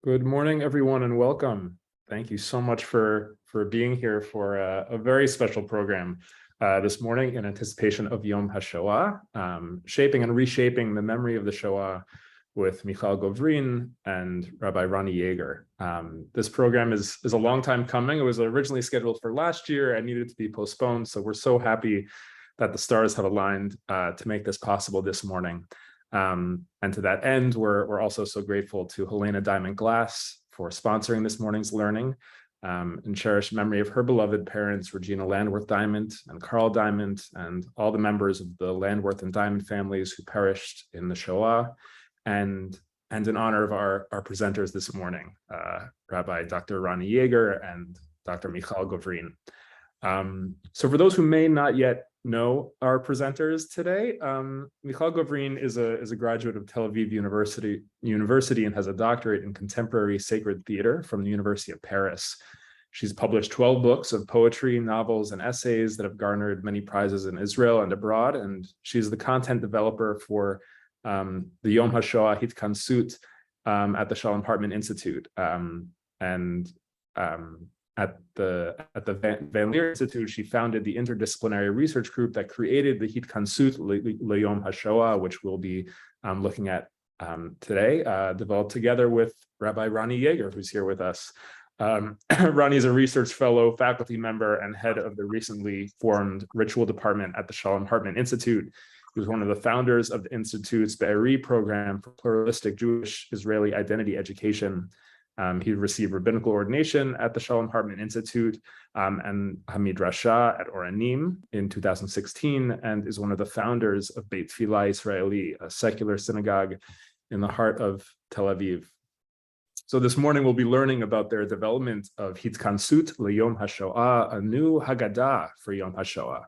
Good morning, everyone, and welcome. Thank you so much for being here for a very special program this morning in anticipation of Yom HaShoah, shaping and reshaping the memory of the Shoah with Michal Govrin and Rabbi Rani Jaeger. This program is a long time coming. It was originally scheduled for last year and needed to be postponed. So we're so happy that the stars have aligned to make this possible this morning. And to that end, we're also so grateful to Helena Diamond Glass for sponsoring this morning's learning, in cherished memory of her beloved parents, Regina Landworth Diamond and Carl Diamond, and all the members of the Landworth and Diamond families who perished in the Shoah, and in honor of our presenters this morning, Rabbi Dr. Rani Jaeger and Dr. Michal Govrin. So for those who may not yet know our presenters today, Michal Govrin is a graduate of Tel Aviv University and has a doctorate in contemporary sacred theater from the University of Paris. She's published 12 books of poetry, novels, and essays that have garnered many prizes in Israel and abroad, and she's the content developer for the Yom HaShoah Hitkansut at the Shalom Hartman Institute. At the Van Leer Institute, she founded the interdisciplinary research group that created the Hitkansut L'Yom Hashoah, which we'll be looking at today, developed together with Rabbi Rani Jaeger, who's here with us. Rani is a research fellow, faculty member, and head of the recently formed ritual department at the Shalom Hartman Institute. He was one of the founders of the Institute's Be'eri program for pluralistic Jewish Israeli identity education. He received rabbinical ordination at the Shalom Hartman Institute and Hamidrasha at Oranim in 2016, and is one of the founders of Beit Tfilah Israeli, a secular synagogue in the heart of Tel Aviv. So this morning we'll be learning about their development of Hitkansut L'Yom Hashoah, a new haggadah for Yom HaShoah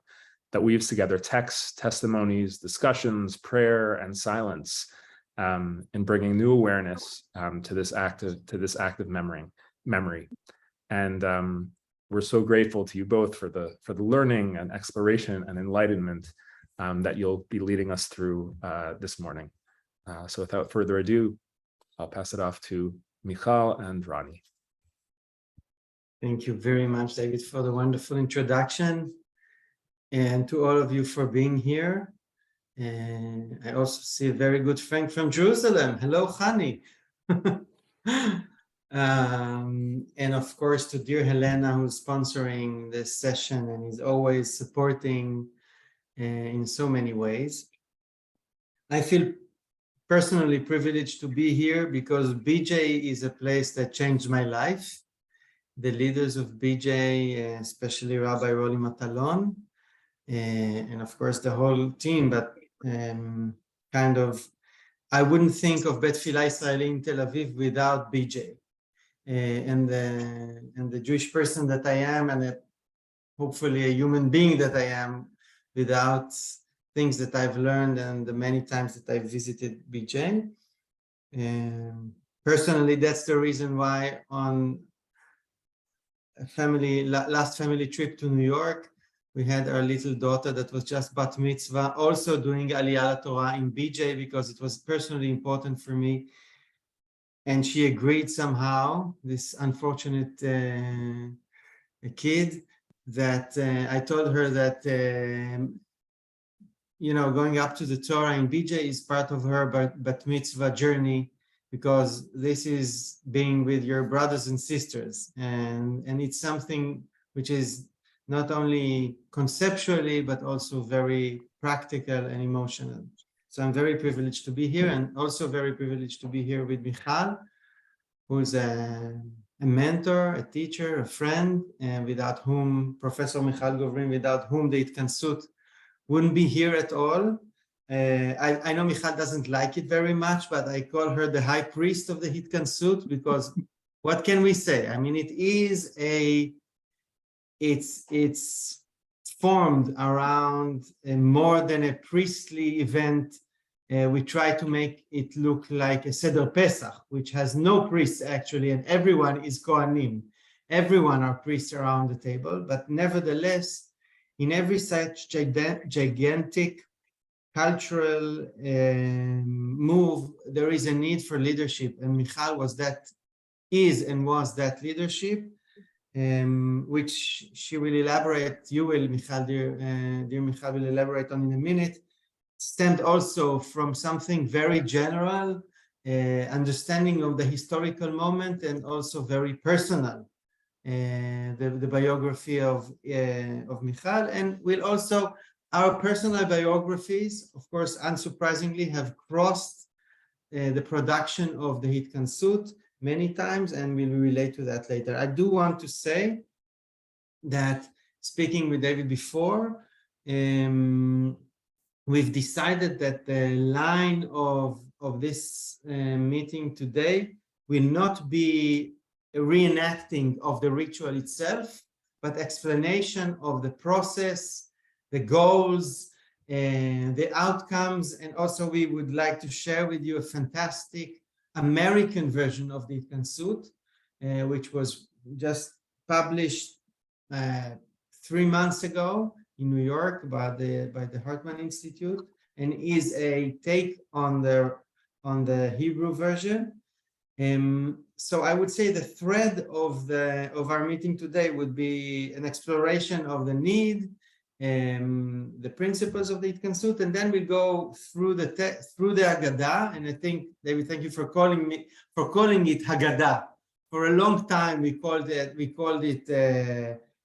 that weaves together texts, testimonies, discussions, prayer, and silence, in bringing new awareness to this active memory. And we're so grateful to you both for the learning and exploration and enlightenment that you'll be leading us through this morning. So without further ado, I'll pass it off to Michal and Rani. Thank you very much, David, for the wonderful introduction, and to all of you for being here. And I also see a very good friend from Jerusalem. Hello, Rani. And of course, to dear Helena, who's sponsoring this session and is always supporting in so many ways. I feel personally privileged to be here because BJ is a place that changed my life. The leaders of BJ, especially Rabbi Roli Matalon, and of course the whole team, but kind of, I wouldn't think of Beit Tfilah Israeli in Tel Aviv without BJ, and the Jewish person that I am, and hopefully a human being that I am, without things that I've learned and the many times that I've visited BJ. Personally, that's the reason why on a last family trip to New York, we had our little daughter that was just bat mitzvah, also doing Aliyah Torah in BJ, because it was personally important for me. And she agreed somehow, this unfortunate kid, that I told her that, going up to the Torah in BJ is part of her bat mitzvah journey, because this is being with your brothers and sisters. And it's something which is not only conceptually, but also very practical and emotional. So I'm very privileged to be here, and also very privileged to be here with Michal, who's a mentor, a teacher, a friend, and without whom, Professor Michal Govrin, without whom the Hitkansut wouldn't be here at all. I know Michal doesn't like it very much, but I call her the high priest of the Hitkansut, because what can we say? I mean, it's formed around more than a priestly event. We try to make it look like a Seder Pesach, which has no priests actually, and everyone is Kohanim. Everyone are priests around the table, but nevertheless, in every such gigantic cultural move, there is a need for leadership, and Michal was that is and was that leadership, which she will elaborate, you will, Michal, dear Michal, will elaborate on in a minute, stemmed also from something very general, understanding of the historical moment, and also very personal, the biography of Michal, and will also, our personal biographies, of course, unsurprisingly, have crossed the production of the Hitkansut many times, and we'll relate to that later. I do want to say that, speaking with David before, we've decided that the line of this meeting today will not be a reenacting of the ritual itself, but explanation of the process, the goals, and the outcomes. And also we would like to share with you a fantastic American version of the Hitkansut, which was just published 3 months ago in New York by the Hartman Institute, and is a take on the Hebrew version. So I would say the thread of our meeting today would be an exploration of the need, the principles of the Hitkansut, and then we go through the haggadah. And I think, David, thank you for calling it haggadah. For a long time we called it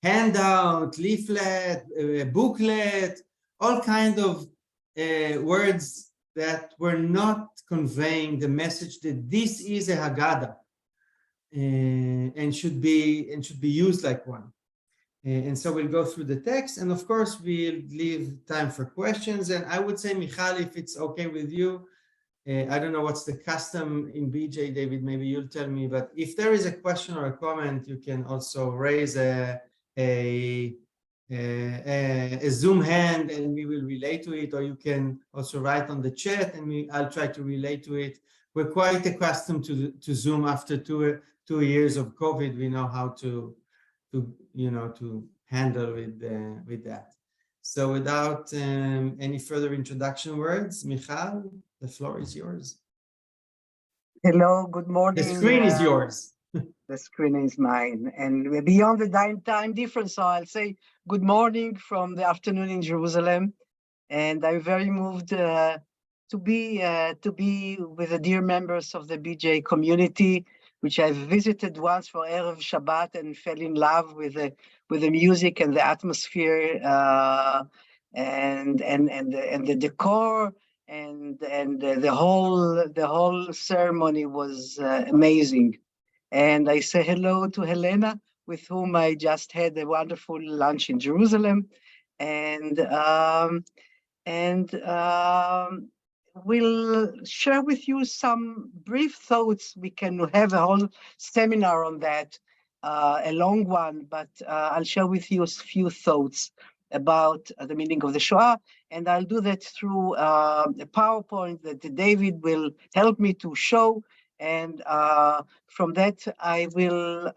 handout, leaflet, booklet, all kind of words that were not conveying the message that this is a haggadah, and should be used like one. And so we'll go through the text, and of course we'll leave time for questions. And I would say, Michal, if it's okay with you, I don't know what's the custom in BJ, David, maybe you'll tell me, but if there is a question or a comment, you can also raise a Zoom hand and we will relate to it, or you can also write on the chat and I'll try to relate to it. We're quite accustomed to Zoom after two years of COVID. We know how to handle with that. So without any further introduction words, Michal, the floor is yours. Hello, good morning. The screen is yours. The screen is mine. And beyond the time difference, so I'll say good morning from the afternoon in Jerusalem. And I'm very moved to be with the dear members of the BJ community, which I've visited once for Erev Shabbat and fell in love with the music and the atmosphere, and the decor, and the whole ceremony was amazing. And I say hello to Helena, with whom I just had a wonderful lunch in Jerusalem, and we'll share with you some brief thoughts. We can have a whole seminar on that, a long one, but I'll share with you a few thoughts about the meaning of the Shoah, and I'll do that through a PowerPoint that David will help me to show, and from that I will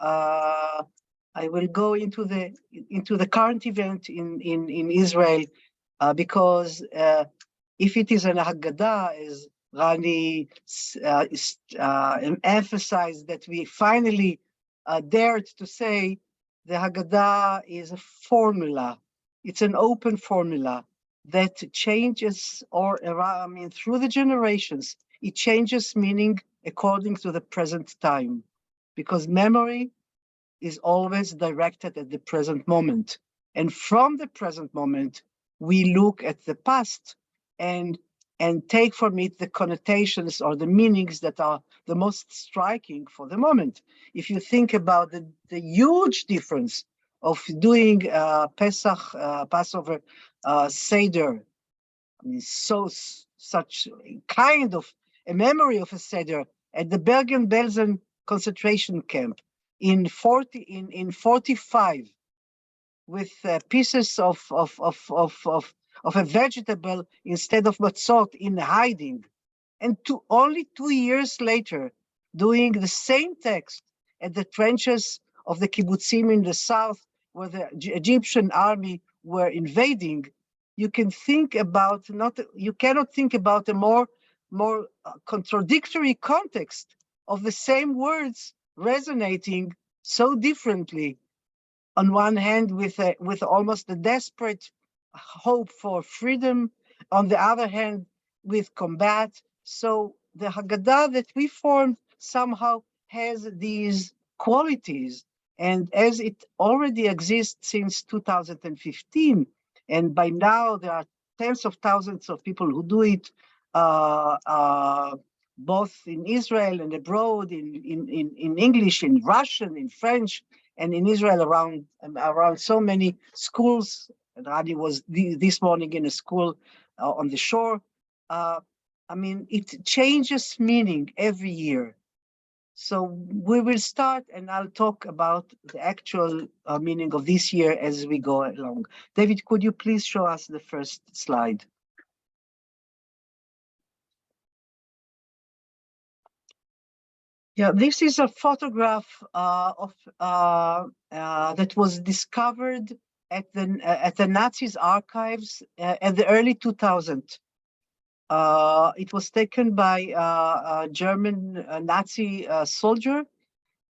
go into the current event in Israel, because if it is an haggadah, as Rani emphasized, that we finally dared to say, the haggadah is a formula. It's an open formula that changes through the generations. It changes meaning according to the present time, because memory is always directed at the present moment. And from the present moment, we look at the past and take from it the connotations or the meanings that are the most striking for the moment. If you think about the huge difference of doing Passover Seder, such kind of a memory of a Seder at the Bergen-Belsen concentration camp in 45, with pieces of a vegetable instead of matzot in hiding, and only 2 years later doing the same text at the trenches of the kibbutzim in the south, where the Egyptian army were invading. You cannot think about a more contradictory context of the same words resonating so differently. On one hand, with almost a desperate hope for freedom, on the other hand, with combat. So the haggadah that we formed somehow has these qualities, and as it already exists since 2015, and by now there are tens of thousands of people who do it, both in Israel and abroad, in English, in Russian, in French, and in Israel around so many schools. Rani was this morning in a school on the shore. I mean, it changes meaning every year. So we will start, and I'll talk about the actual meaning of this year as we go along. David, could you please show us the first slide? Yeah, this is a photograph that was discovered at the Nazis' archives at the early 2000s. It was taken by a German Nazi soldier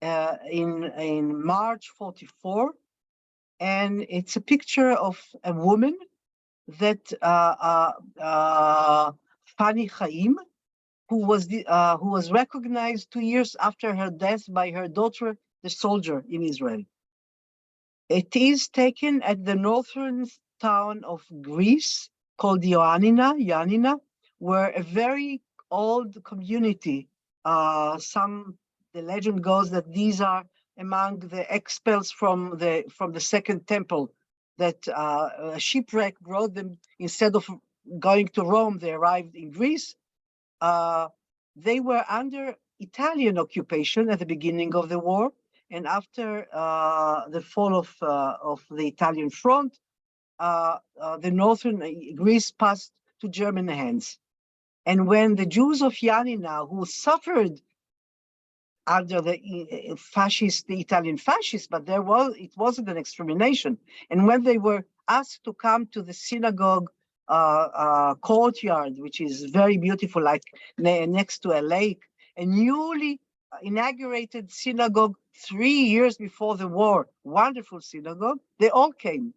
in March '44, and it's a picture of a woman that Fanny Chaim, who was recognized 2 years after her death by her daughter, the soldier in Israel. It is taken at the northern town of Greece called Ioannina, where a very old community, the legend goes that these are among the expels from the Second Temple, that a shipwreck brought them, instead of going to Rome, they arrived in Greece. They were under Italian occupation at the beginning of the war, and after the fall of the Italian front, the northern Greece passed to German hands. And when the Jews of Ioannina, who suffered under the Italian fascists, but it wasn't an extermination, and when they were asked to come to the synagogue courtyard, which is very beautiful, like next to a lake, a newly inaugurated synagogue 3 years before the war, wonderful synagogue, they all came.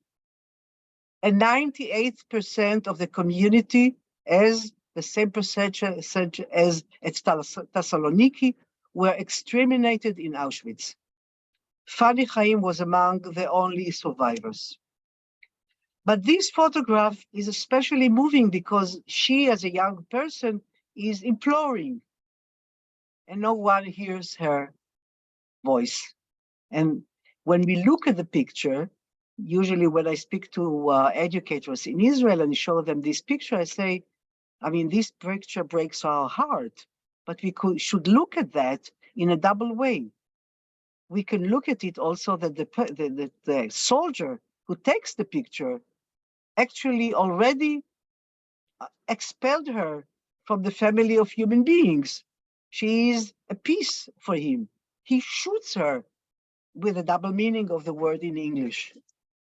And 98% of the community, as the same percentage as at Thessaloniki, were exterminated in Auschwitz. Fanny Chaim was among the only survivors. But this photograph is especially moving because she, as a young person, is imploring, and no one hears her voice. And when we look at the picture, usually when I speak to educators in Israel and show them this picture, I say, I mean, this picture breaks our heart, but we should look at that in a double way. We can look at it also that the soldier who takes the picture actually already expelled her from the family of human beings. She is a piece for him. He shoots her, with a double meaning of the word in English.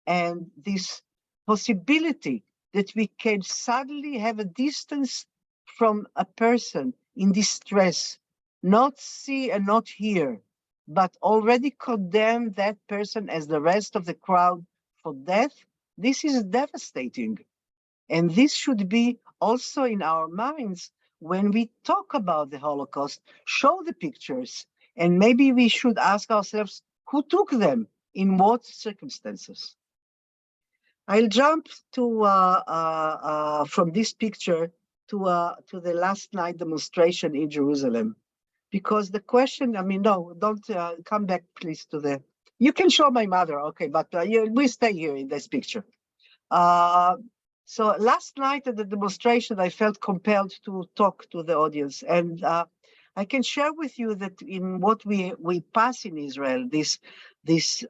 And this possibility that we can suddenly have a distance from a person in distress, not see and not hear, but already condemn that person as the rest of the crowd for death, this is devastating. And this should be also in our minds when we talk about the Holocaust, show the pictures, and maybe we should ask ourselves, who took them, in what circumstances? I'll jump to from this picture to the last night demonstration in Jerusalem, because the question, I mean, no, don't come back, please, to the. You can show my mother, okay, but we stay here in this picture. So last night at the demonstration, I felt compelled to talk to the audience, and I can share with you that in what we pass in Israel, this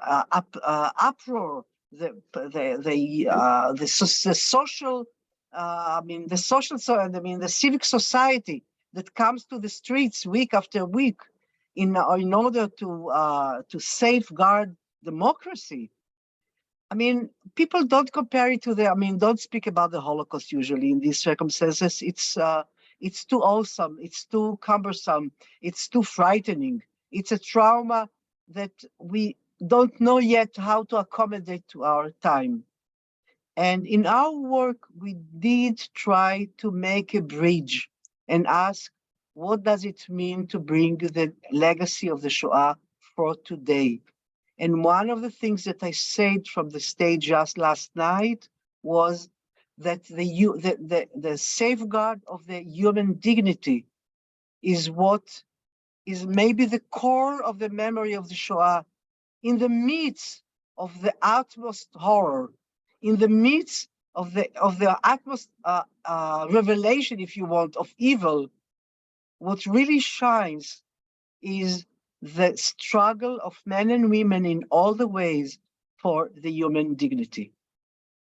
uproar, the social, the civic society that comes to the streets week after week in order to safeguard democracy. I mean, people don't compare it to don't speak about the Holocaust usually in these circumstances. It's too awesome, it's too cumbersome, it's too frightening. It's a trauma that we don't know yet how to accommodate to our time. And in our work, we did try to make a bridge and ask, what does it mean to bring the legacy of the Shoah for today? And one of the things that I said from the stage just last night was that the safeguard of the human dignity is what is maybe the core of the memory of the Shoah, in the midst of the utmost horror, in the midst of the utmost revelation, if you want, of evil. What really shines is the struggle of men and women in all the ways for the human dignity.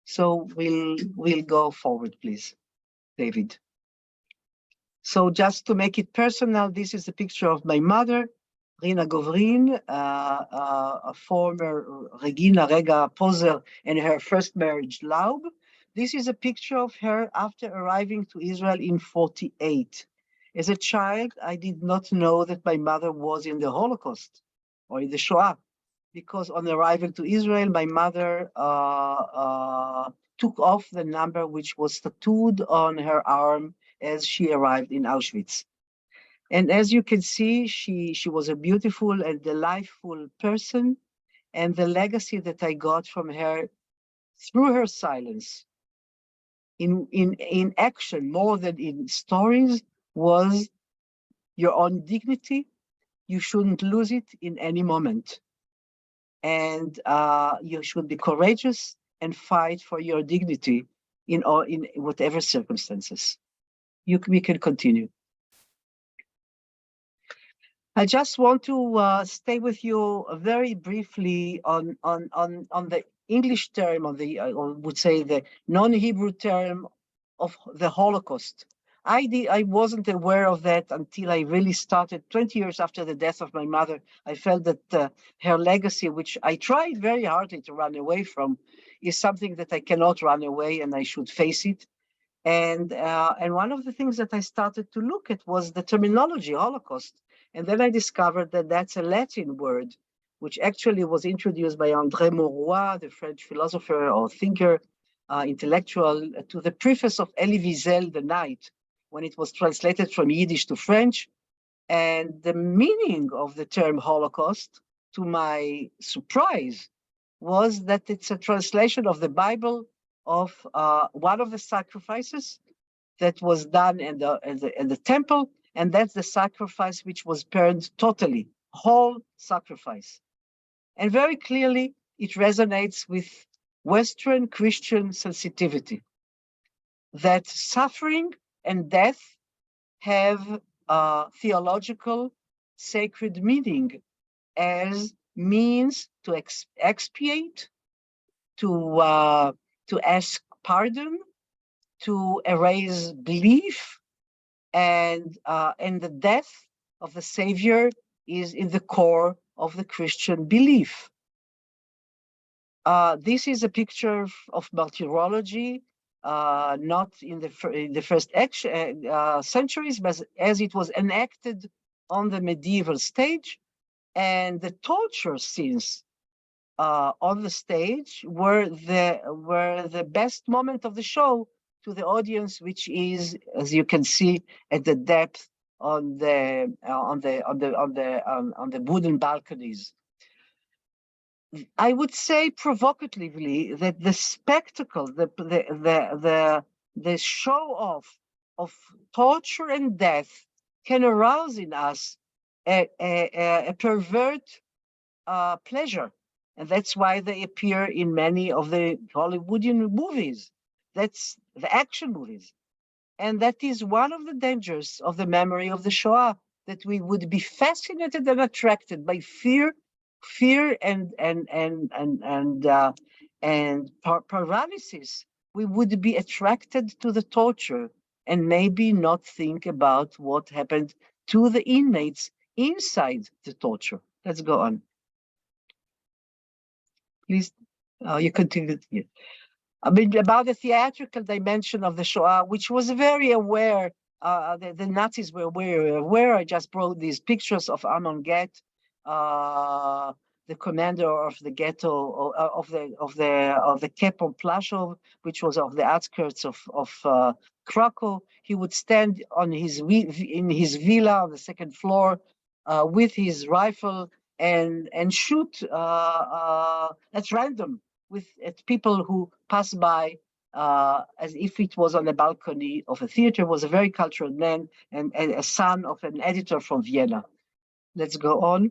So we'll go forward, please, David. So just to make it personal, this is a picture of my mother, Rina Govrin, a former Regina Rega poser and her first marriage, Laub. This is a picture of her after arriving to Israel in 1948. As a child, I did not know that my mother was in the Holocaust or in the Shoah, because on arriving to Israel, my mother took off the number which was tattooed on her arm as she arrived in Auschwitz. And as you can see, she was a beautiful and delightful person. And the legacy that I got from her through her silence, in action more than in stories, was your own dignity. You shouldn't lose it in any moment. And you should be courageous and fight for your dignity in whatever circumstances. We can continue. I just want to stay with you very briefly on the English term, I would say the non-Hebrew term of the Holocaust. I wasn't aware of that until I really started 20 years after the death of my mother. I felt that her legacy, which I tried very hardly to run away from, is something that I cannot run away and I should face it. And one of the things that I started to look at was the terminology Holocaust. And then I discovered that that's a Latin word, which actually was introduced by André Mauroy, the French philosopher or thinker, intellectual, to the preface of Elie Wiesel, The Night, when it was translated from Yiddish to French. And the meaning of the term Holocaust, to my surprise, was that it's a translation of the Bible of one of the sacrifices that was done in the temple, and that's the sacrifice which was burned totally, whole sacrifice. And very clearly, it resonates with Western Christian sensitivity, that suffering and death have theological sacred meaning as means to expiate, to ask pardon, to erase belief, and the death of the Savior is in the core of the Christian belief. This is a picture of martyrology, not in the first centuries, but as it was enacted on the medieval stage, and the torture scenes on the stage were the best moment of the show to the audience, which is, as you can see, at the depth on the wooden balconies. I would say provocatively that the spectacle, the show off of torture and death can arouse in us a pervert pleasure. And that's why they appear in many of the Hollywoodian movies. That's the action movies. And that is one of the dangers of the memory of the Shoah, that we would be fascinated and attracted by fear and paralysis. We would be attracted to the torture and maybe not think about what happened to the inmates inside the torture. Let's go on. Please, you continue here. I mean, about the theatrical dimension of the Shoah, which was very aware, the Nazis were very aware. I just brought these pictures of Amon Get, the commander of the ghetto of the camp on Plaszow, which was of the outskirts of Krakow. He would stand on in his villa on the second floor with his rifle and shoot at random at people who pass by as if it was on the balcony of a theater. Was a very cultured man and a son of an editor from Vienna. Let's go on.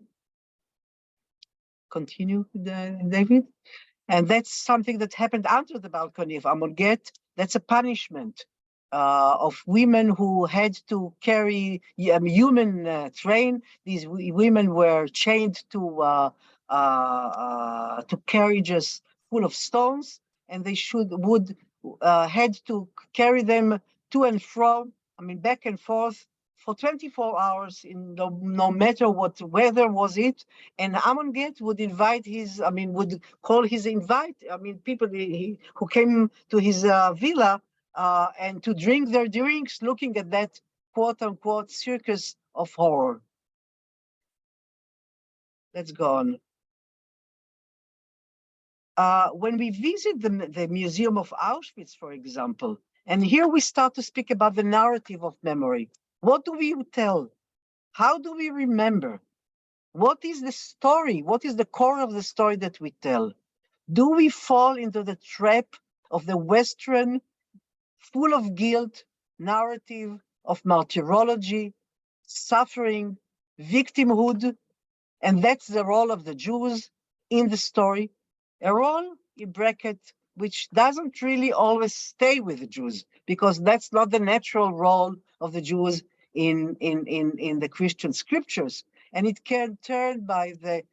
Continue, David. And that's something that happened under the balcony of Amon Get. That's a punishment of women who had to carry human train. These women were chained to carriages full of stones, and they would had to carry them to and from, back and forth for 24 hours in no matter what weather was it. And Amon Get would invite would call his people who came to his villa and to drink their drinks, looking at that quote unquote circus of horror. Let's go on. When we visit the Museum of Auschwitz, for example, and here we start to speak about the narrative of memory. What do we tell? How do we remember? What is the story? What is the core of the story that we tell? Do we fall into the trap of the Western, full of guilt, narrative of martyrology, suffering, victimhood, and that's the role of the Jews in the story? A role, in bracket, which doesn't really always stay with the Jews, because that's not the natural role of the Jews in the Christian scriptures. And it can turn by the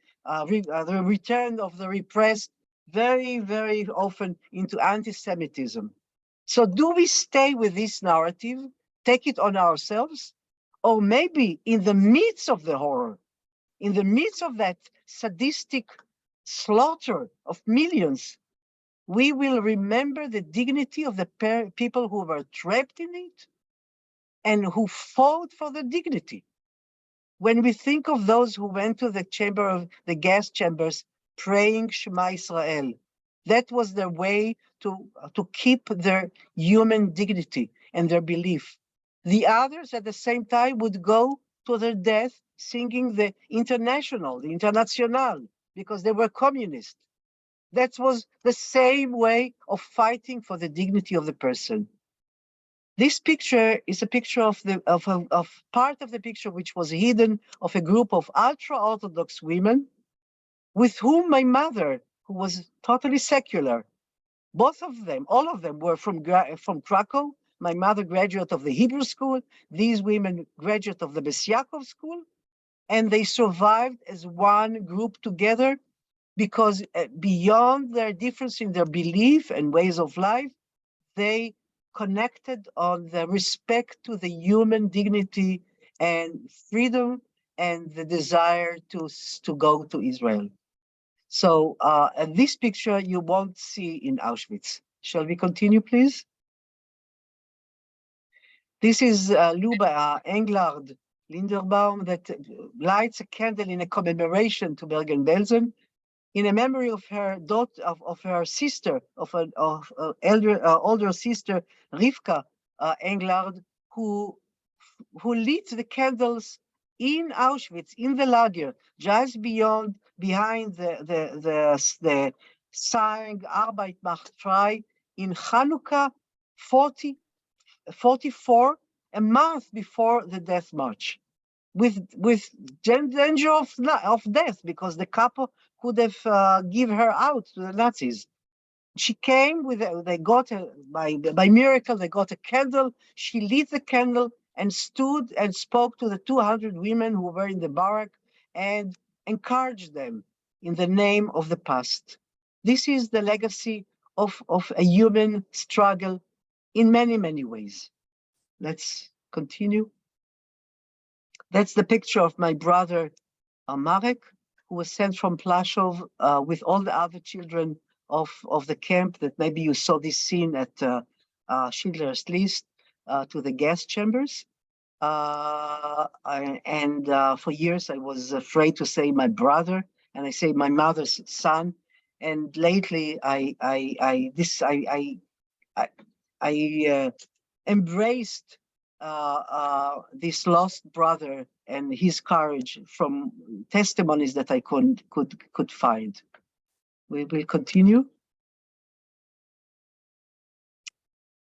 return of the repressed very, very often into anti-Semitism. So do we stay with this narrative, take it on ourselves, or maybe in the midst of the horror, in the midst of that sadistic slaughter of millions, we will remember the dignity of the people who were trapped in it and who fought for the dignity. When we think of those who went to the gas chambers praying Shema Israel, that was their way to keep their human dignity and their belief. The others at the same time would go to their death singing the International, because they were communist. That was the same way of fighting for the dignity of the person. This picture is a picture of part of the picture which was hidden of a group of ultra-Orthodox women with whom my mother, who was totally secular, all of them were from Krakow. My mother, graduate of the Hebrew school, these women, graduate of the Bes Yaakov school, and they survived as one group together because beyond their difference in their belief and ways of life, they connected on the respect to the human dignity and freedom and the desire to go to Israel. So this picture you won't see in Auschwitz. Shall we continue, please? This is Luba Englard Linderbaum that lights a candle in a commemoration to Bergen-Belsen in a memory of her daughter, of her sister, of older sister Rivka Englard, who lit the candles in Auschwitz, in the lager, just behind the sign Arbeit macht frei in Hanukkah 44, a month before the death march, with danger of death, because the couple could have give her out to the Nazis. She came by miracle, they got a candle. She lit the candle and stood and spoke to the 200 women who were in the barrack and encouraged them in the name of the past. This is the legacy of a human struggle in many, many ways. Let's continue. That's the picture of my brother, Marek, who was sent from Plaszow with all the other children of the camp, that maybe you saw this scene at Schindler's List, to the gas chambers. For years I was afraid to say my brother, and I say my mother's son. And lately I embraced this lost brother and his courage from testimonies that I could find. We will continue.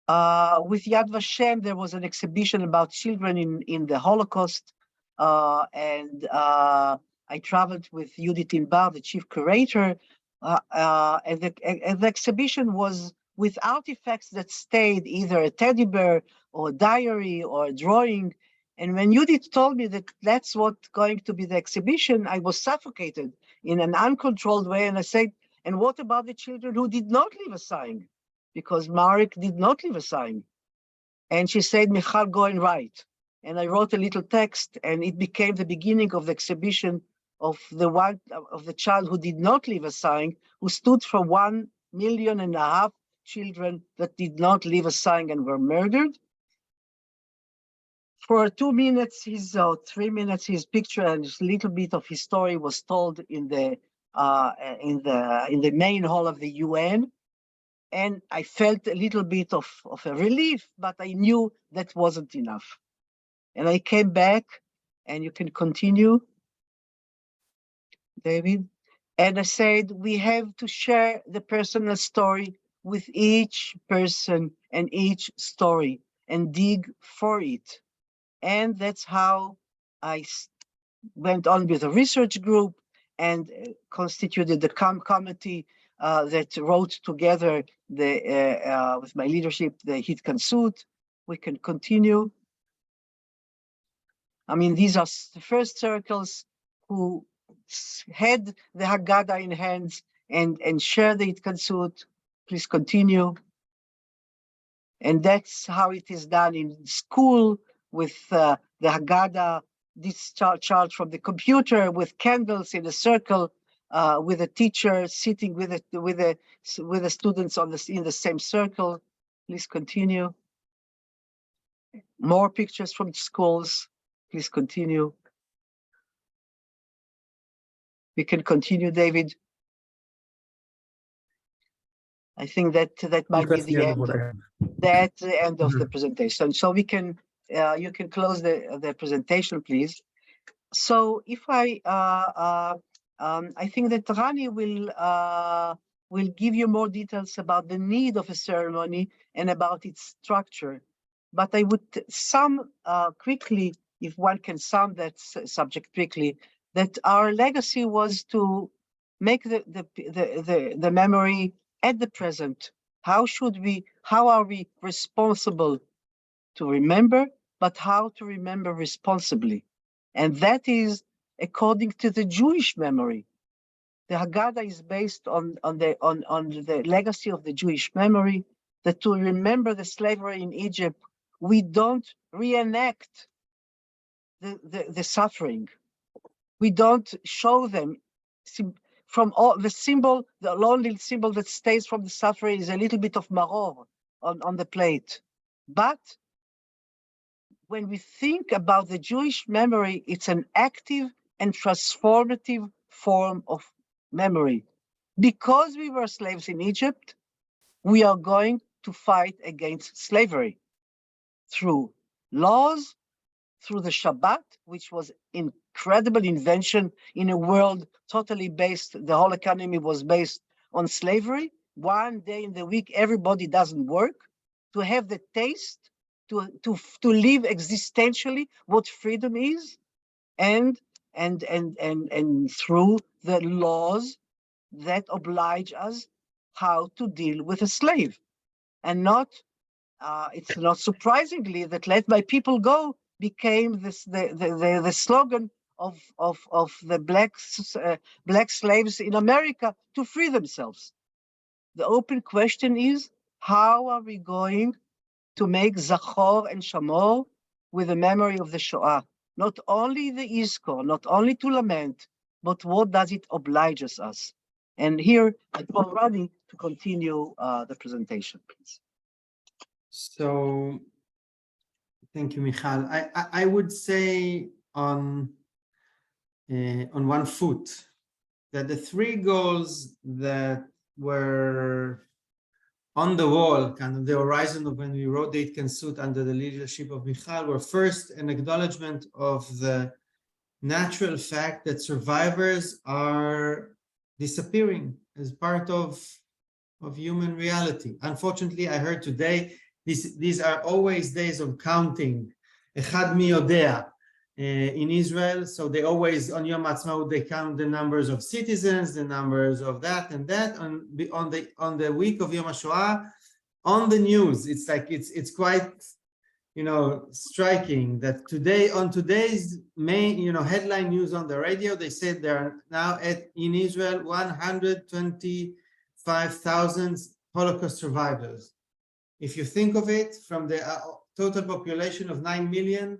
With Yad Vashem, there was an exhibition about children in the Holocaust, and I traveled with Judith Inbar, the chief curator, and the exhibition was with artifacts that stayed, either a teddy bear or a diary or a drawing. And when Judith told me that that's what's going to be the exhibition, I was suffocated in an uncontrolled way. And I said, and what about the children who did not leave a sign? Because Marek did not leave a sign. And she said, Michal, go and write. And I wrote a little text, and it became the beginning of the exhibition of the child who did not leave a sign, who stood for 1.5 million children that did not leave a sign and were murdered. For 2 minutes, 3 minutes, his picture and a little bit of his story was told in the main hall of the UN. And I felt a little bit of a relief, but I knew that wasn't enough. And I came back, and you can continue, David. And I said, we have to share the personal story with each person and each story and dig for it. And that's how I went on with a research group and constituted the committee that wrote together with my leadership, the Hitkansut. We can continue. I mean, these are the first circles who had the haggadah in hands and share the Hitkansut. Please continue. And that's how it is done in school with the haggadah discharged from the computer with candles in a circle, with a teacher sitting with the students in the same circle. Please continue. More pictures from schools. Please continue. We can continue, David. I think that might be the end. That's the end of the presentation. So we can you can close the presentation, please. So if I think that Rani will give you more details about the need of a ceremony and about its structure. But I would sum quickly, if one can sum that subject quickly, that our legacy was to make the memory at the present. How are we responsible to remember, but how to remember responsibly? And that is according to the Jewish memory. The Haggadah is based on the legacy of the Jewish memory, that to remember the slavery in Egypt, we don't reenact the suffering. We don't show them from all the symbol, the only symbol that stays from the suffering is a little bit of maror on the plate. But when we think about the Jewish memory, it's an active and transformative form of memory. Because we were slaves in Egypt, we are going to fight against slavery through laws, through the Shabbat, which was incredible invention in a world totally based, the whole economy was based on slavery. 1 day in the week, everybody doesn't work. To have the taste, to live existentially what freedom is, and through the laws that oblige us how to deal with a slave. And not, it's not surprisingly that let my people go became the slogan of the black slaves in America to free themselves. The open question is, how are we going to make Zachor and Shamor with the memory of the Shoah? Not only the Izkor, not only to lament, but what does it oblige us? And here I call Rani to continue the presentation, please. So Thank you, Michal. I would say on one foot that the three goals that were on the wall, kind of the horizon of when we wrote the Hitkansut under the leadership of Michal, were first an acknowledgement of the natural fact that survivors are disappearing as part of human reality. Unfortunately, I heard today these are always days of counting. Echad mi yodea in Israel, so they always on Yom Ha'atzmaut they count the numbers of citizens, the numbers of that and that. On the week of Yom HaShoah, on the news, it's like it's quite, you know, striking that today on today's main, you know, headline news on the radio, they said there are now in Israel 125,000 Holocaust survivors. If you think of it, from the total population of 9 million,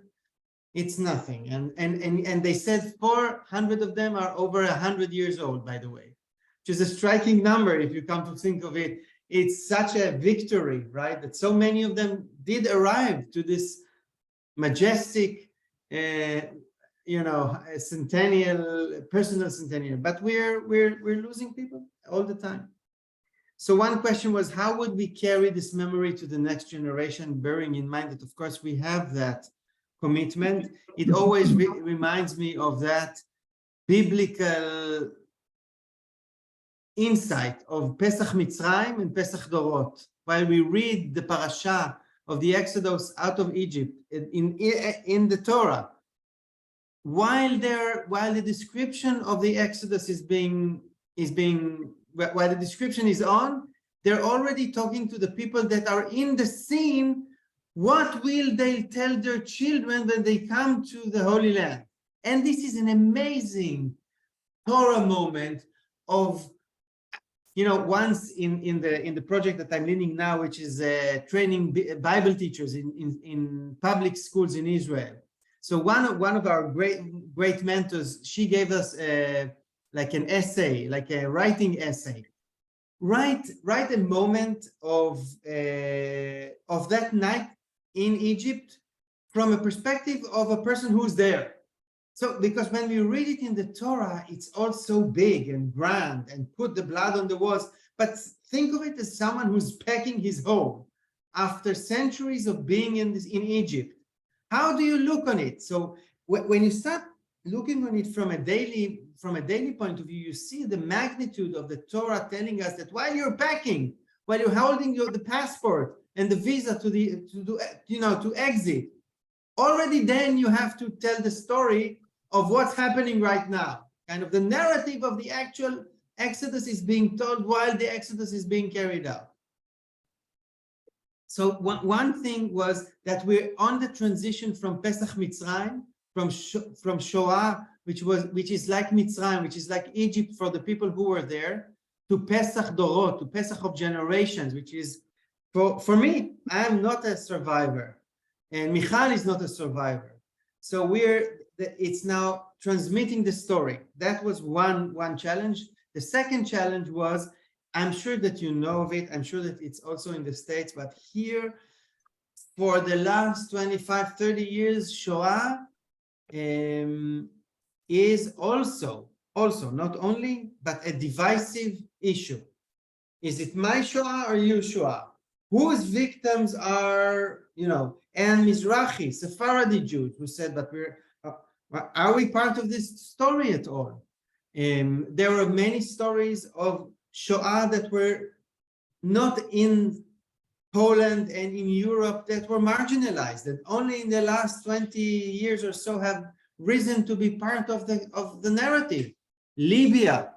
it's nothing. And they said 400 of them are over 100 years old, by the way, which is a striking number if you come to think of it. It's such a victory, right? That so many of them did arrive to this majestic, you know, personal centennial. But we're losing people all the time. So one question was, how would we carry this memory to the next generation, bearing in mind that, of course, we have that commitment. It always reminds me of that biblical insight of Pesach Mitzrayim and Pesach Dorot. While we read the parasha of the Exodus out of Egypt in the Torah, while the description of the Exodus while the description is on, they're already talking to the people that are in the scene. What will they tell their children when they come to the Holy Land? And this is an amazing Torah moment of, you know, once in the project that I'm leading now, which is training Bible teachers in public schools in Israel. So one of our great mentors, she gave us like an essay, like a writing essay. Write a moment of that night in Egypt from a perspective of a person who's there. So, because when we read it in the Torah, it's all so big and grand and put the blood on the walls. But think of it as someone who's packing his home after centuries of being in Egypt. How do you look on it? So when you start looking on it from a daily point of view, you see the magnitude of the Torah telling us that while you're packing, while you're holding the passport and the visa to exit, already then you have to tell the story of what's happening right now. Kind of the narrative of the actual Exodus is being told while the Exodus is being carried out. So one thing was that we're on the transition from Pesach Mitzrayim, from Shoah, which is like Mitzrayim, which is like Egypt for the people who were there, to Pesach Dorot, to Pesach of generations, which is, for me, I am not a survivor, and Michal is not a survivor. So it's now transmitting the story. That was one challenge. The second challenge was, I'm sure that you know of it, I'm sure that it's also in the States, but here, for the last 25, 30 years, Shoah is also not only, but a divisive issue. Is it my Shoah or your Shoah? Whose victims are, and Mizrahi, Sephardi Jews, who said, but are we part of this story at all? There were many stories of Shoah that were not in Poland and in Europe, that were marginalized, that only in the last 20 years or so have risen to be part of the narrative. Libya,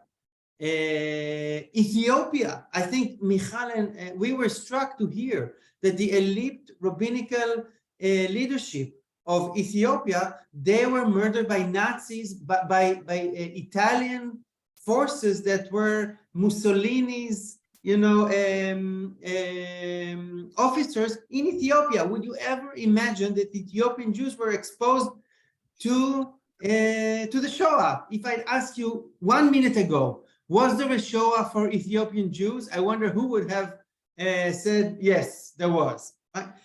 Ethiopia. I think Michal and we were struck to hear that the elite rabbinical leadership of Ethiopia, they were murdered by Nazis, by Italian forces that were Mussolini's, officers in Ethiopia. Would you ever imagine that Ethiopian Jews were exposed to the Shoah? If I'd asked you 1 minute ago, was there a Shoah for Ethiopian Jews? I wonder who would have said, yes, there was.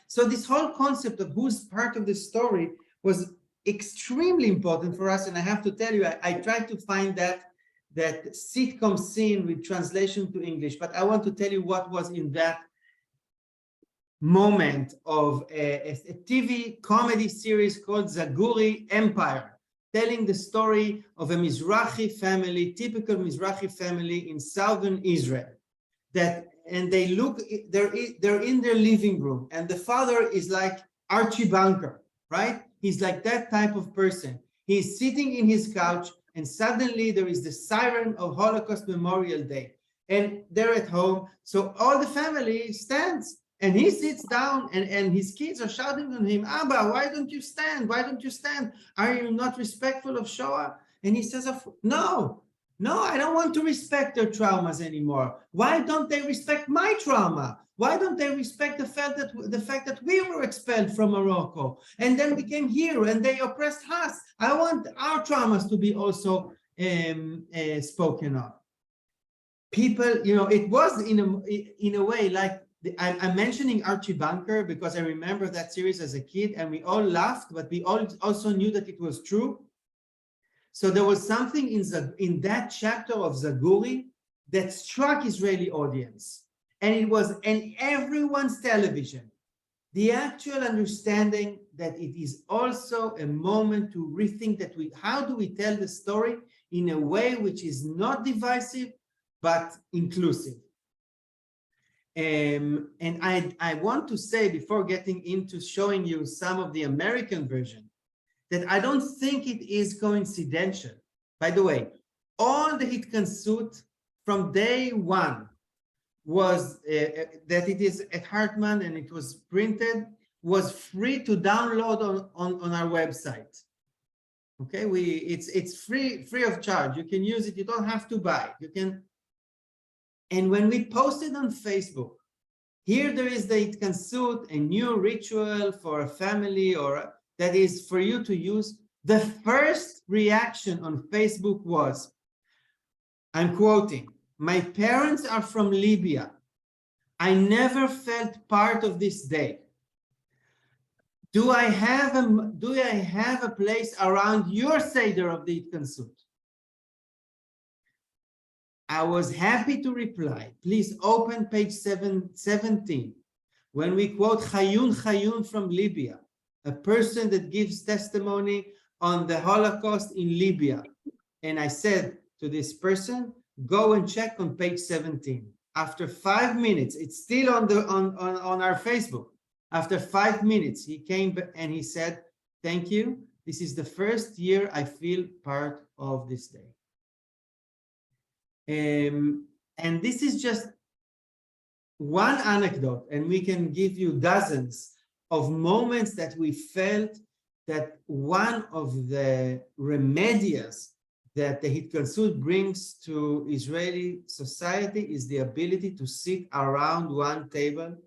So this whole concept of who's part of the story was extremely important for us. And I have to tell you, I tried to find that sitcom scene with translation to English, but I want to tell you what was in that moment of a TV comedy series called Zaguri Empire, telling the story of a Mizrahi family, typical Mizrahi family in southern Israel. And they look, they're in their living room, and the father is like Archie Bunker, right? He's like that type of person. He's sitting in his couch, and suddenly there is the siren of Holocaust Memorial Day, and they're at home. So all the family stands, and he sits down, and his kids are shouting on him, Abba, why don't you stand? Why don't you stand? Are you not respectful of Shoah? And he says, no, I don't want to respect their traumas anymore. Why don't they respect my trauma? Why don't they respect the fact that we were expelled from Morocco and then we came here and they oppressed us? I want our traumas to be also spoken of. People, it was in a way like, I'm mentioning Archie Bunker because I remember that series as a kid, and we all laughed, but we all also knew that it was true. So there was something in that chapter of Zaguri that struck Israeli audience, and it was in everyone's television. The actual understanding that it is also a moment to rethink that how do we tell the story in a way which is not divisive but inclusive. And I want to say, before getting into showing you some of the American version, that I don't think it is coincidental. By the way, all the Hitkansut from day one was that it is at Hartman and it was printed, was free to download on our website. Okay, it's free of charge. You can use it. You don't have to buy it. You can. And when we posted on Facebook, here there is the Hitkansut, a new ritual for a family or that is for you to use. The first reaction on Facebook was, I'm quoting, "My parents are from Libya. I never felt part of this day. Do I have a place around your Seder of the Hitkansut?" I was happy to reply, please open page 17, when we quote Chayun from Libya, a person that gives testimony on the Holocaust in Libya. And I said to this person, go and check on page 17. After 5 minutes, it's still on our Facebook. After 5 minutes, he came and he said, thank you. This is the first year I feel part of this day. And this is just one anecdote, and we can give you dozens of moments that we felt that one of the remedies that the Hitkansut brings to Israeli society is the ability to sit around one table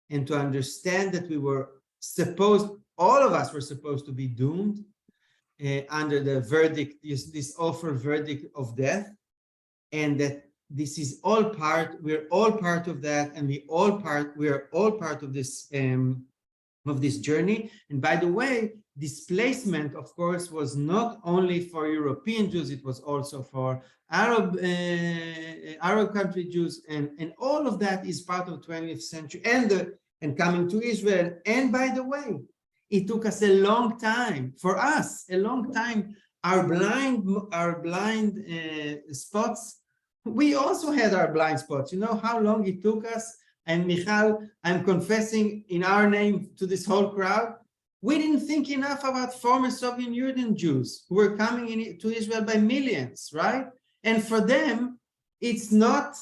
and to understand that we were supposed, all of us were supposed to be doomed under the verdict, this awful verdict of death, and that this is all part, we're all part of that, and we are all part of this journey. And by the way, displacement, of course, was not only for European Jews, it was also for Arab country Jews, and all of that is part of 20th century and coming to Israel. And by the way, it took us a long time, for us, a long time. Our blind spots, we also had our blind spots. You know how long it took us? And Michal, I'm confessing in our name to this whole crowd, we didn't think enough about former Soviet Union Jews who were coming to Israel by millions, right? And for them, it's not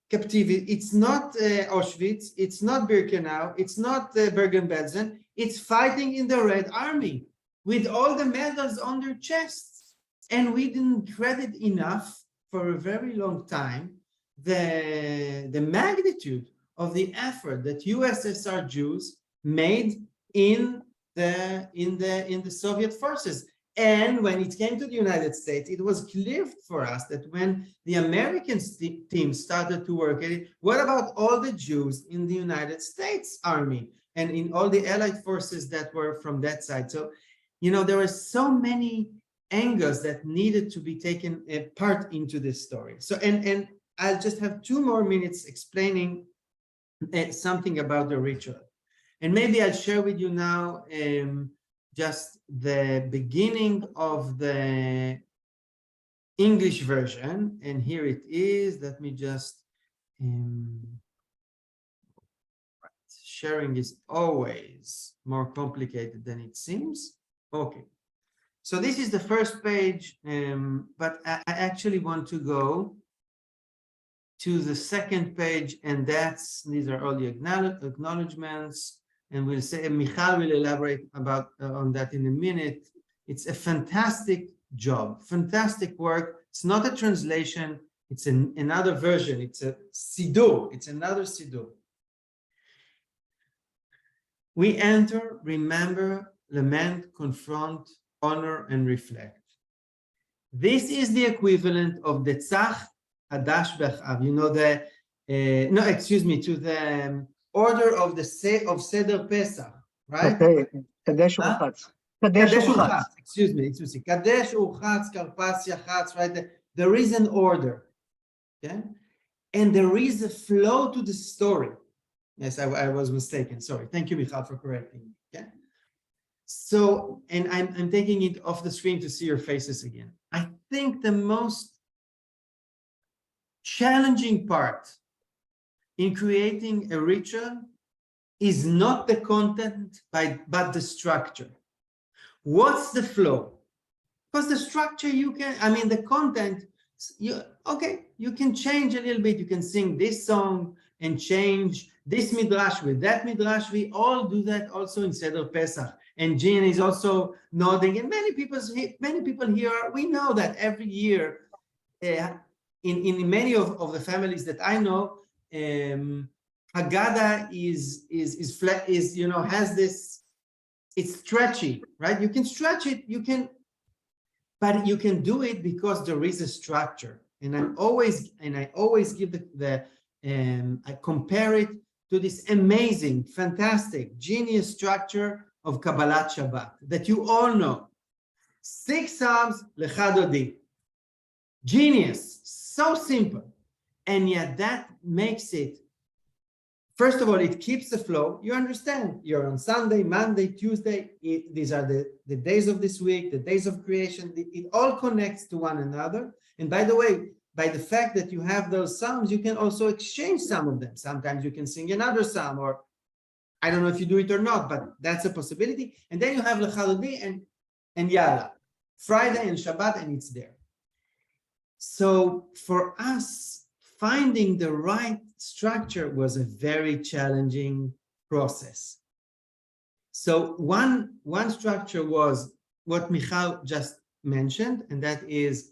captivity, it's not Auschwitz, it's not Birkenau, it's not Bergen-Belsen, it's fighting in the Red Army with all the medals on their chests. And we didn't credit enough for a very long time the magnitude of the effort that USSR Jews made in the Soviet forces. And when it came to the United States, it was clear for us that when the American team started to work at it, what about all the Jews in the United States Army and in all the Allied forces that were from that side. So, you know, there were so many angles that needed to be taken part into this story. So, and I'll just have 2 more minutes explaining something about the ritual. And maybe I'll share with you now just the beginning of the English version. And here it is. Let me just, sharing is always more complicated than it seems. Okay. So this is the first page, but I actually want to go to the second page, and these are all the acknowledgements, and we'll say, Michal will elaborate about on that in a minute. It's a fantastic job, fantastic work. It's not a translation, it's another version, it's a siddur, it's another siddur. We enter, remember, lament, confront, honor, and reflect. This is the equivalent of the tzach hadash b'achav. You know, to the order of Seder Pesach, right? Okay. Kadesh Urchatz. Kadesh Urchatz. Excuse me. Kadesh Urchatz, Karpasya Chatz, right? There is an order, okay? And there is a flow to the story. Yes, I was mistaken. Sorry. Thank you, Michal, for correcting me. Okay. So, and I'm taking it off the screen to see your faces again. I think the most challenging part in creating a ritual is not the content, but the structure. What's the flow? Because the structure the content, you can change a little bit. You can sing this song and change this midrash with that midrash. We all do that also in Seder Pesach. And Jean is also nodding. And many people here, we know that every year, in many of the families that I know, haggadah has this, it's stretchy, right? You can stretch it, but you can do it because there is a structure. And I always give I compare it to this amazing, fantastic, genius structure of Kabbalat Shabbat that you all know. 6 Psalms Lechadodi. Genius, so simple. And yet that makes it, first of all, it keeps the flow. You understand, you're on Sunday, Monday, Tuesday. These are the days of this week, the days of creation. It all connects to one another. And by the way, by the fact that you have those psalms, you can also exchange some of them. Sometimes you can sing another psalm, or I don't know if you do it or not, but that's a possibility. And then you have Lechadodi and Yalla, Friday and Shabbat, and it's there. So for us, finding the right structure was a very challenging process. So one structure was what Michal just mentioned, and that is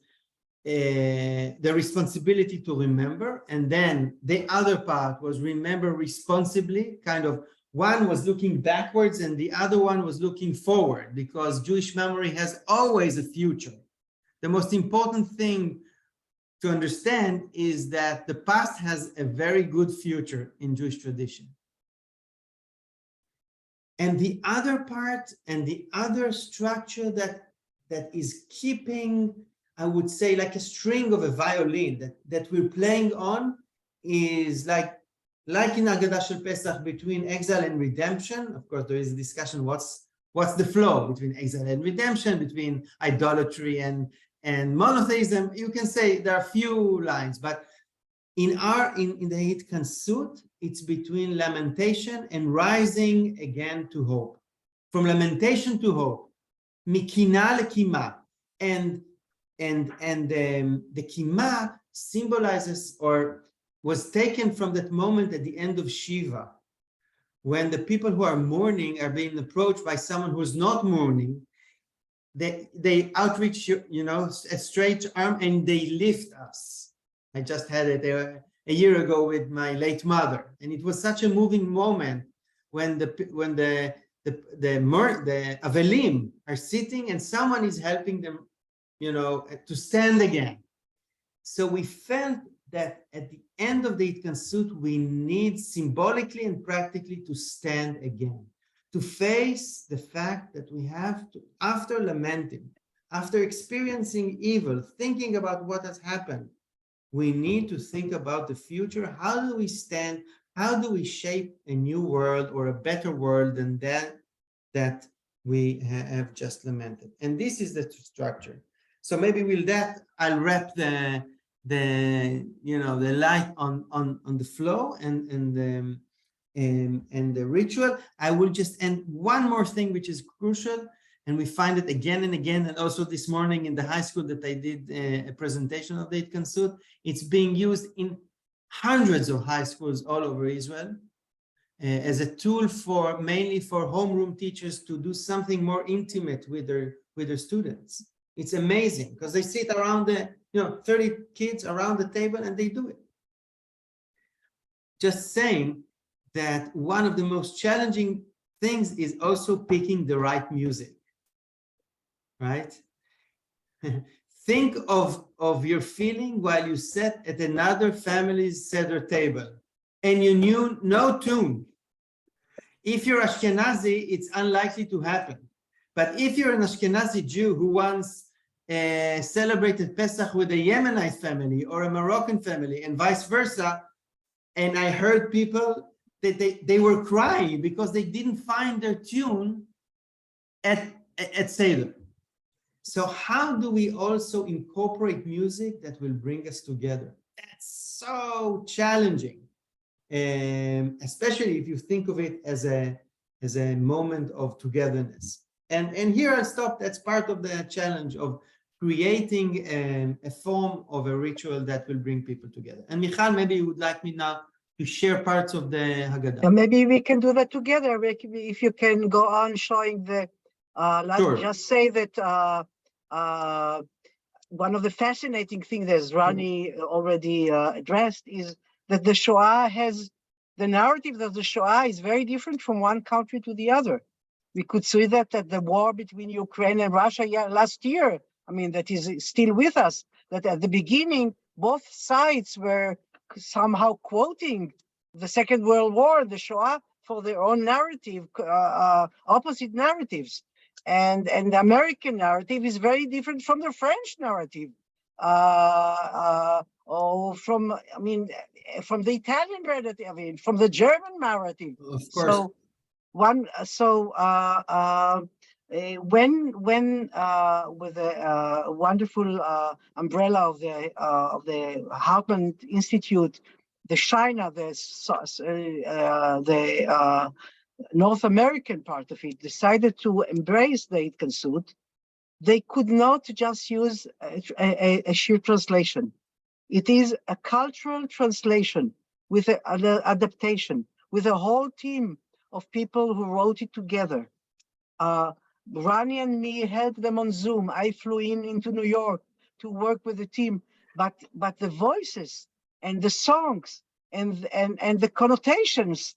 the responsibility to remember. And then the other part was remember responsibly, kind of one was looking backwards and the other one was looking forward, because Jewish memory has always a future. The most important thing to understand is that the past has a very good future in Jewish tradition. And the other part and the other structure that is keeping, I would say, like a string of a violin that we're playing on is like in haggadah shel Pesach, between exile and redemption. Of course, there is a discussion what's the flow between exile and redemption, between idolatry and monotheism. You can say there are few lines, but in the Hitkansut, it's between lamentation and rising again to hope. From lamentation to hope, mikina lekima, and the kima symbolizes, or was taken from that moment at the end of Shiva, when the people who are mourning are being approached by someone who's not mourning. They outreach, a straight arm, and they lift us. I just had it a year ago with my late mother, and it was such a moving moment when the Avelim are sitting and someone is helping them, to stand again. So we felt that at the end of the Hitkansut, we need symbolically and practically to stand again, to face the fact that we have to, after lamenting, after experiencing evil, thinking about what has happened, we need to think about the future. How do we stand? How do we shape a new world or a better world than that we have just lamented? And this is the structure. So maybe with that, I'll wrap the light on the flow and the ritual. I will just end one more thing, which is crucial, and we find it again and again. And also this morning in the high school that I did a presentation of the Hitkansut, it's being used in hundreds of high schools all over Israel as a tool for mainly for homeroom teachers to do something more intimate with their students. It's amazing because they sit around 30 kids around the table and they do it. Just saying that one of the most challenging things is also picking the right music, right? Think of your feeling while you sat at another family's Seder table and you knew no tune. If you're Ashkenazi, it's unlikely to happen. But if you're an Ashkenazi Jew who once celebrated Pesach with a Yemenite family or a Moroccan family and vice versa, and I heard people that they were crying because they didn't find their tune at Seder. So how do we also incorporate music that will bring us together? That's so challenging, especially if you think of it as a moment of togetherness. And here I'll stop. That's part of the challenge of creating a form of a ritual that will bring people together. And Michal, maybe you would like me now to share parts of the haggadah. Maybe we can do that together. If you can go on showing the, Sure. just say that one of the fascinating things that Rani already addressed is that the Shoah the narrative of the Shoah is very different from one country to the other. We could see that at the war between Ukraine and Russia last year. I mean, that is still with us, that at the beginning, both sides were somehow quoting the Second World War, the Shoah, for their own narrative, opposite narratives. And the American narrative is very different from the French narrative, or from the Italian narrative, from the German narrative. Of course. So when with the wonderful umbrella of the Hartman Institute, the China, the North American part of it, decided to embrace the Hitkansut, they could not just use a sheer translation. It is a cultural translation with an adaptation, with a whole team of people who wrote it together. Rani and me held them on Zoom. I flew into New York to work with the team, but the voices and the songs and the connotations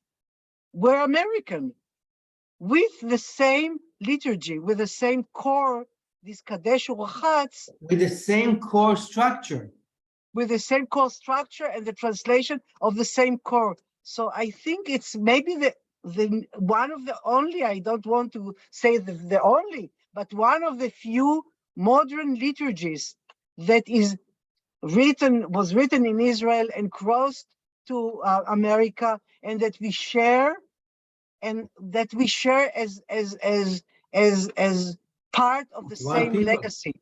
were American, with the same liturgy, with the same core, these Kadesh Urachatz. With the same core structure. With the same core structure and the translation of the same core. So I think it's maybe the one of the only, I don't want to say the only, but one of the few modern liturgies that was written in Israel and crossed to America, and that we share, as part of the same legacy.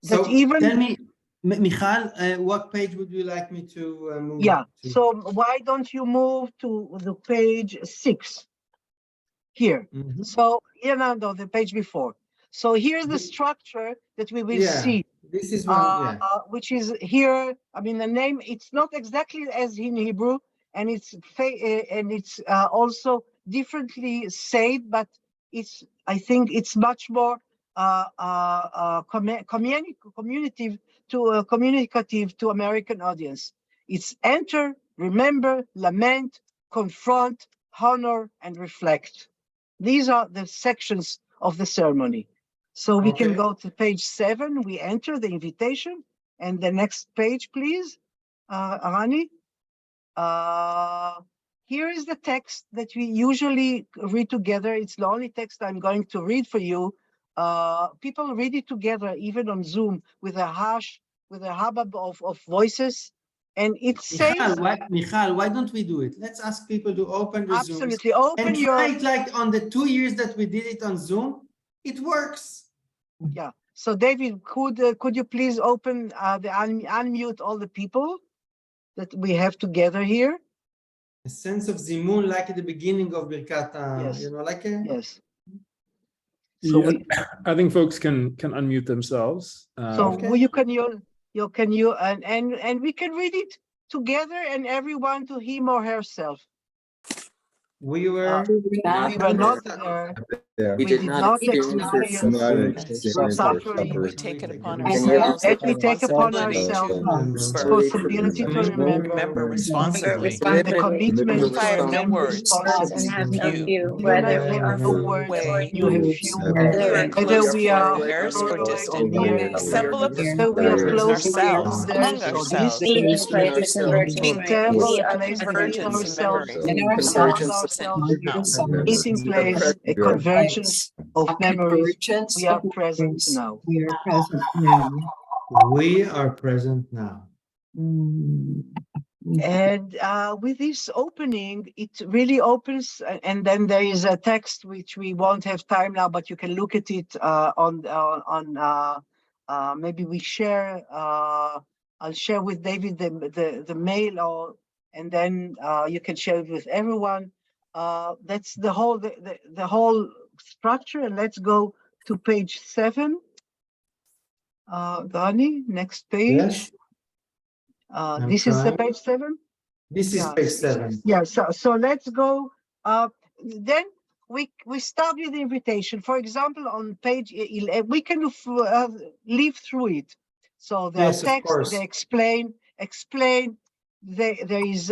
So that even tell me, Michal, what page would you like me to move? Yeah, to? so why don't you move to the page 6 here? Mm-hmm. So, no, the page before. So here's the structure that we will see. This is one, which is here. I mean, the name, it's not exactly as in Hebrew, and it's also differently said, but I think it's much more communicative to American audience. It's enter, remember, lament, confront, honor, and reflect. These are the sections of the ceremony. So we can go to page 7. We enter the invitation, and the next page, please. Rani. Here is the text that we usually read together. It's the only text I'm going to read for you. People read it together, even on Zoom, with a hush, with a hubbub of voices. And it says, Michal, why don't we do it? Let's ask people to open the Zoom. absolutely, open and your... try it like on the 2 years that we did it on Zoom. It works. Yeah. So David, could you please open unmute all the people that we have together here? A sense of zimun, like at the beginning of Birkat, Yes. you know, like a... Yes. So Yeah, I think folks can unmute themselves. okay. And we can read it together, and everyone to him or herself. We were not there. We did not experience suffering. We take it upon And ourselves yet we take upon ourselves responsibility to remember responsibly. and the commitment to I have no remember words. responsibly. Have few, Whether we are no far words, away, you have few, whether whether we are near or distant, near, assemble a whether we are believers in close ourselves, to among others, or ourselves, distant, assemble a place within convergence in ourselves, memory, among ourselves, meeting place, a convergence of memories. We are present now. We are present now. And with this opening, it really opens, and then there is a text which we won't have time now, but you can look at it maybe we share. I'll share with David the mail, and then you can share it with everyone. That's the whole structure. And let's go to page 7. Rani, next page. Yes. This is the page 7. This is page 7. Yeah. So let's go. Then we start with the invitation. For example, on page 11, we can leaf through it. So the text, they explain. There is,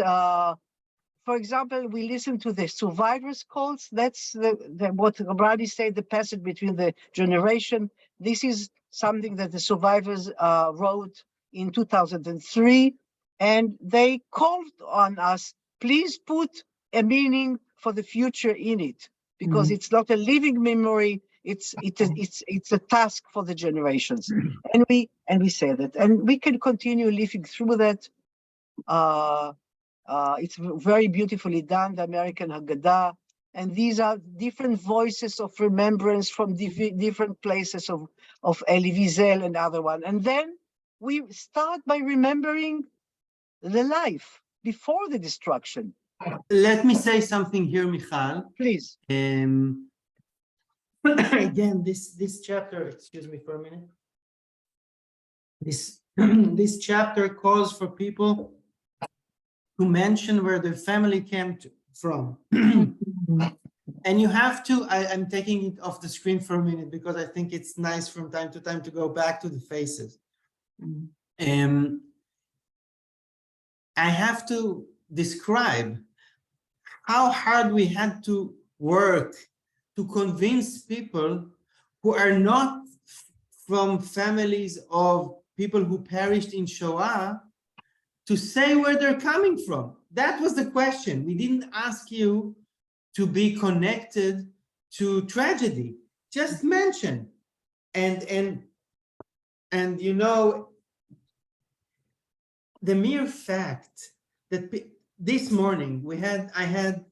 for example, we listen to the survivors' calls. That's what Rani said, the passage between the generation. This is something that the survivors wrote in 2003, and they called on us, please put a meaning for the future in it, because it's not a living memory, it's a task for the generations. And we say that, and we can continue living through that. It's very beautifully done, the American haggadah, and these are different voices of remembrance from different places of Elie Wiesel and other one. And then we start by remembering the life before the destruction. Let me say something here, Michal. Please. Again, this chapter, excuse me for a minute. This chapter calls for people to mention where their family came from. And you have to, I'm taking it off the screen for a minute because I think it's nice from time to time to go back to the faces. I have to describe how hard we had to work to convince people who are not from families of people who perished in Shoah to say where they're coming from. That was the question. We didn't ask you to be connected to tragedy. Just mention. And you know, the mere fact that this morning I had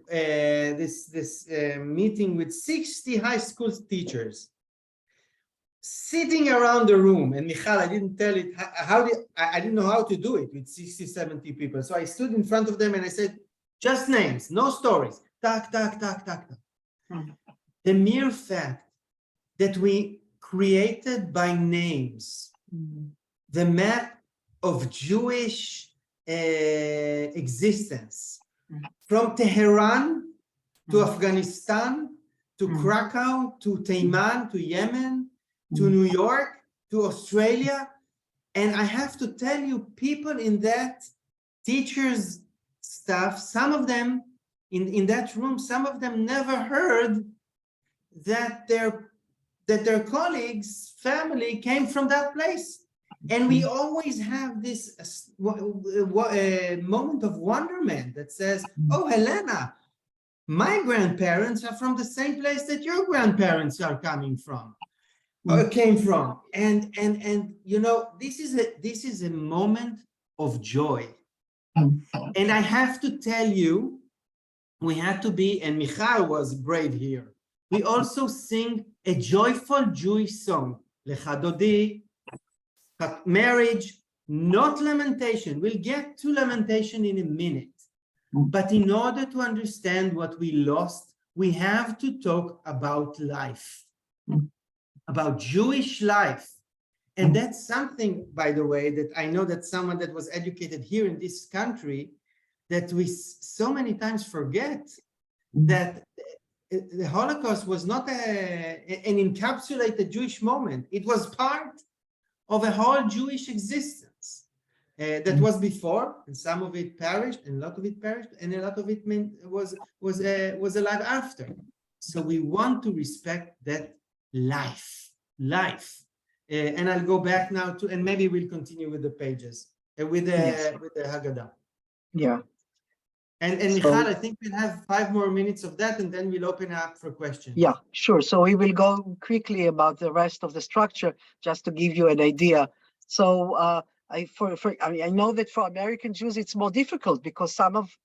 this meeting with 60 high school teachers sitting around the room, and Michal, I didn't tell it I didn't know how to do it with 60, 70 people. So I stood in front of them and I said, just names, no stories. Tak, tak, tak, tak, tak. The mere fact that we created by names the map of Jewish existence from Tehran to Afghanistan to Krakow to Taiman to Yemen to New York to Australia. And I have to tell you, people in that teachers' staff, some of them in that room, some of them never heard that their colleagues' family came from that place. And we always have this moment of wonderment that says, oh, Helena, my grandparents are from the same place that your grandparents are coming from, or came from. And you know, this is a moment of joy. And I have to tell you, we had to be, and Michal was brave here. We also sing a joyful Jewish song, Lecha Dodi, marriage, not lamentation. We'll get to lamentation in a minute. But in order to understand what we lost, we have to talk about life, about Jewish life. And that's something, by the way, that I know that someone that was educated here in this country, that we so many times forget that the Holocaust was not an encapsulated Jewish moment. It was part of a whole Jewish existence that was before, and some of it perished, and a lot of it perished, and a lot of it was alive after. So we want to respect that life. And I'll go back now to, and maybe we'll continue with the pages, with the haggadah. Yeah. And Michal, I think we'll have 5 more minutes of that, and then we'll open up for questions. Yeah, sure. So we will go quickly about the rest of the structure, just to give you an idea. So I mean, I know that for American Jews it's more difficult because some of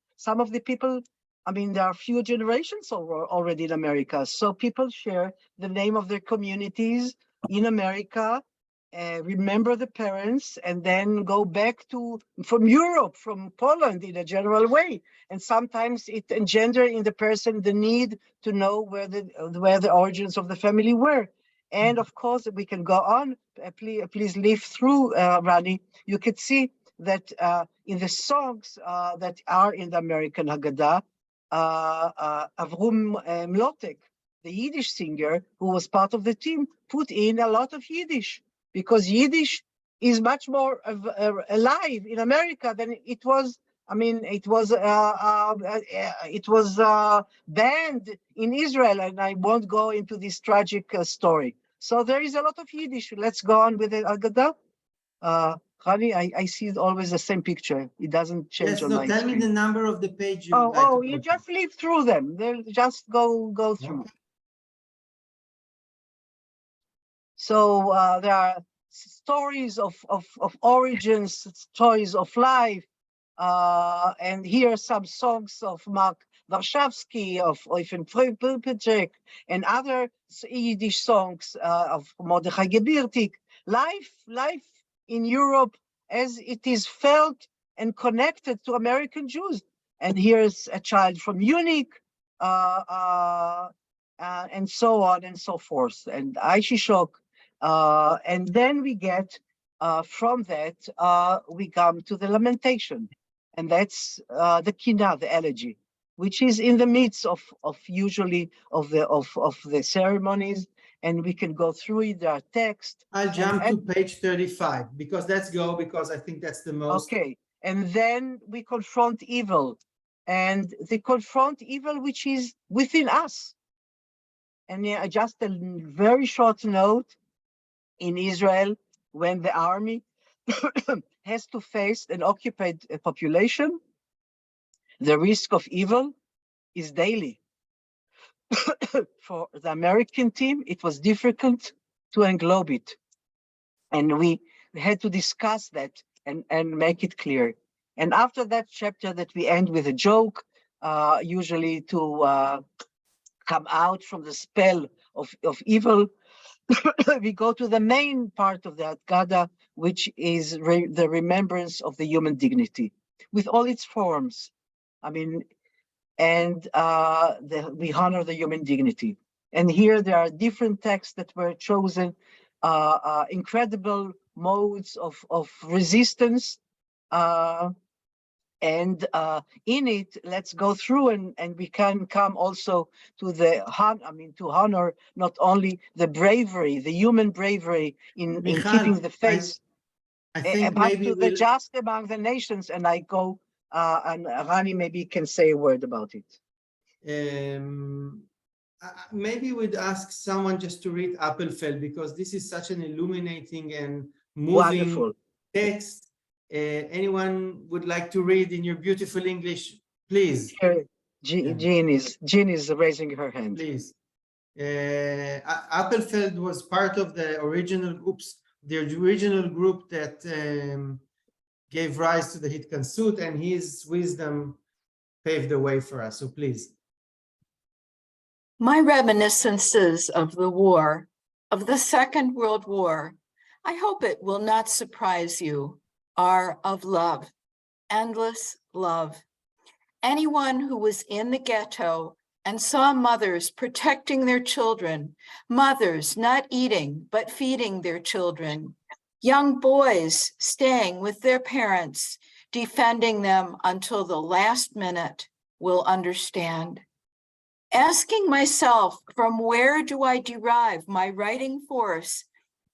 the people, I mean, there are few generations already in America. So people share the name of their communities in America, remember the parents, and then go back from Europe, from Poland in a general way. And sometimes it engender in the person the need to know where the origins of the family were. And of course, we can go on. Please leaf through, Rani. You could see that in the songs that are in the American Haggadah, Avrum Mlotek, the Yiddish singer who was part of the team, put in a lot of Yiddish, because Yiddish is much more alive in America than it was. I mean, it was banned in Israel, and I won't go into this tragic story. So there is a lot of Yiddish. Let's go on with the Haggadah. Rani, I see always the same picture. It doesn't change on my screen. Tell me the number of the page you would like to you just leaf through them. They'll just go through. Okay. So there are stories of origins, stories of life, and here are some songs of Mark Warshawski, of Eufen Pripytek, and other Yiddish songs of Mordechai Gebirtik. Life in Europe as it is felt and connected to American Jews. And here's a child from Munich, and so on and so forth, and Aishishok. And then we get, from that, we come to the lamentation. And that's the Kinah, the elegy, which is in the midst of usually of the ceremonies. And we can go through it, there are text. I'll jump to page 35, because I think that's the most. Okay, and then we confront evil. And they confront evil which is within us. And just a very short note, in Israel, when the army has to face an occupied population, the risk of evil is daily. For the American team, it was difficult to englobe it. And we had to discuss that and make it clear. And after that chapter that we end with a joke, usually to come out from the spell of evil, we go to the main part of the haggadah, which is the remembrance of the human dignity, with all its forms. I mean, and we honor the human dignity. And here there are different texts that were chosen, incredible modes of resistance. And in it, let's go through, and we can come also to to honor not only the bravery, the human bravery in keeping the faith, but to the just among the nations. And I go, and Rani maybe can say a word about it. Maybe we'd ask someone just to read Appelfeld, because this is such an illuminating and moving Wonderful. text. Anyone would like to read in your beautiful English? Please, Here, Yeah. Jean is raising her hand. please. Appelfeld was part of the original group that gave rise to the Hitkansut, and his wisdom paved the way for us. So please. My reminiscences of the war, of the Second World War, I hope it will not surprise you, are of love, endless love. Anyone who was in the ghetto and saw mothers protecting their children, mothers not eating but feeding their children, young boys staying with their parents, defending them until the last minute, will understand. Asking myself, from where do I derive my writing force?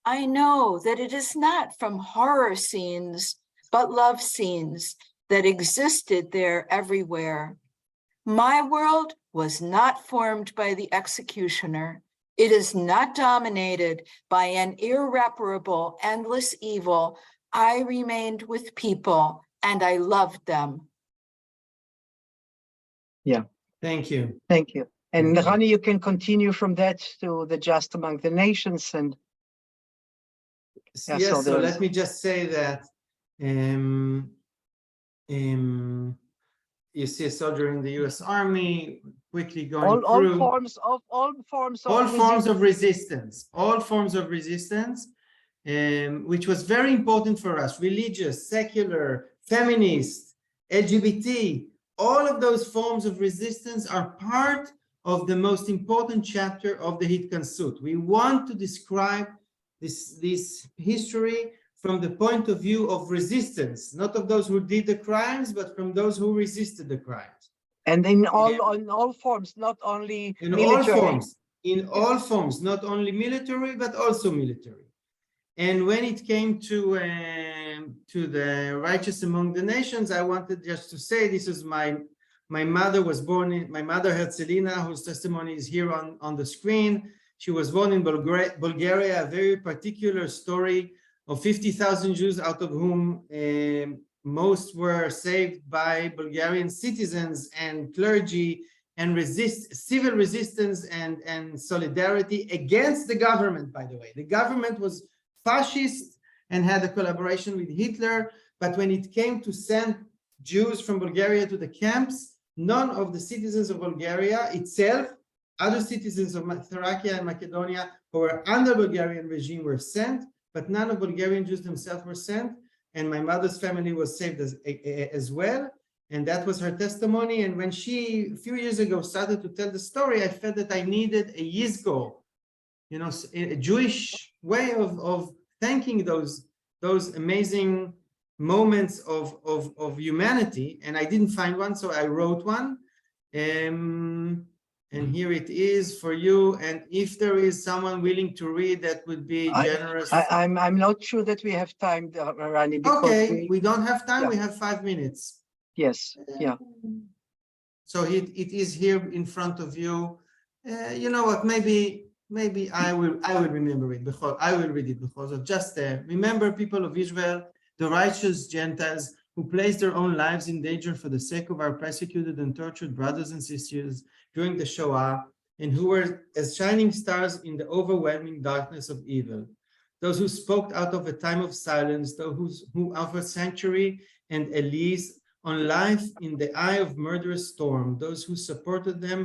I know that it is not from horror scenes, but love scenes that existed there everywhere. My world was not formed by the executioner. It is not dominated by an irreparable, endless evil. I remained with people and I loved them. Thank you. Thank you. And Thank you. Rani, you can continue from that to the Just Among the Nations. And Yeah, Yes, so so there's- let me just say that you see a soldier in the US Army quickly going all through forms of all forms of resistance, which was very important for us, religious, secular, feminist, LGBT, all of those forms of resistance are part of the most important chapter of the Hitkansut. We want to describe this history from the point of view of resistance, not of those who did the crimes, but from those who resisted the crimes. And in all forms, not only In military. all forms, not only military, but also military. And when it came to the righteous among the nations, I wanted just to say this is my mother was born in, my mother Herzelina, whose testimony is here on the screen. She was born in Bulgaria, a very particular story of 50,000 Jews, out of whom most were saved by Bulgarian citizens and clergy, and civil resistance and solidarity against the government, by the way. The government was fascist and had a collaboration with Hitler, but when it came to send Jews from Bulgaria to the camps, none of the citizens of Bulgaria itself, other citizens of Thracia and Macedonia who were under Bulgarian regime were sent, but none of Bulgarian Jews themselves were sent. And my mother's family was saved as well. And that was her testimony. And when she, a few years ago, started to tell the story, I felt that I needed a yizkor, a Jewish way of thanking those amazing moments of humanity. And I didn't find one, so I wrote one. And here it is for you. And if there is someone willing to read, that would be generous. I'm not sure that we have time, Rani. Because Okay, we don't have time. Yeah. We have 5 minutes. Yes, yeah. So it is here in front of you. You know what? Maybe I will remember it. I will read it because of just remember, people of Israel, the righteous Gentiles who placed their own lives in danger for the sake of our persecuted and tortured brothers and sisters during the Shoah, and who were as shining stars in the overwhelming darkness of evil. Those who spoke out of a time of silence, those who offered sanctuary and a lease on life in the eye of murderous storm, those who supported them,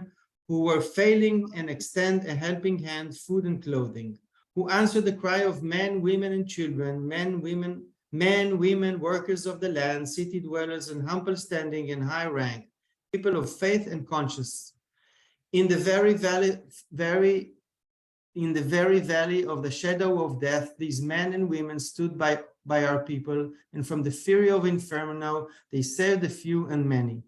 who were failing and extend a helping hand, food and clothing, who answered the cry of men, women, and children, men, women, workers of the land, city dwellers, and humble standing and high rank, people of faith and conscience. In the very valley of the shadow of death, these men and women stood by our people, and from the fury of inferno, they saved the few and many.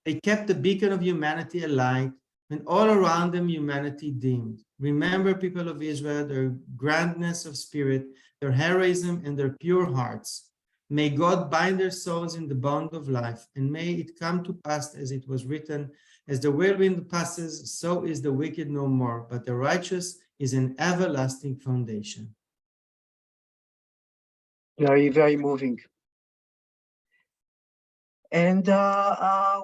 They kept the beacon of humanity alight, and all around them humanity dimmed. Remember, people of Israel, their grandness of spirit, their heroism, and their pure hearts. May God bind their souls in the bond of life, and may it come to pass as it was written, as the whirlwind passes, so is the wicked no more, but the righteous is an everlasting foundation. Very, very moving. And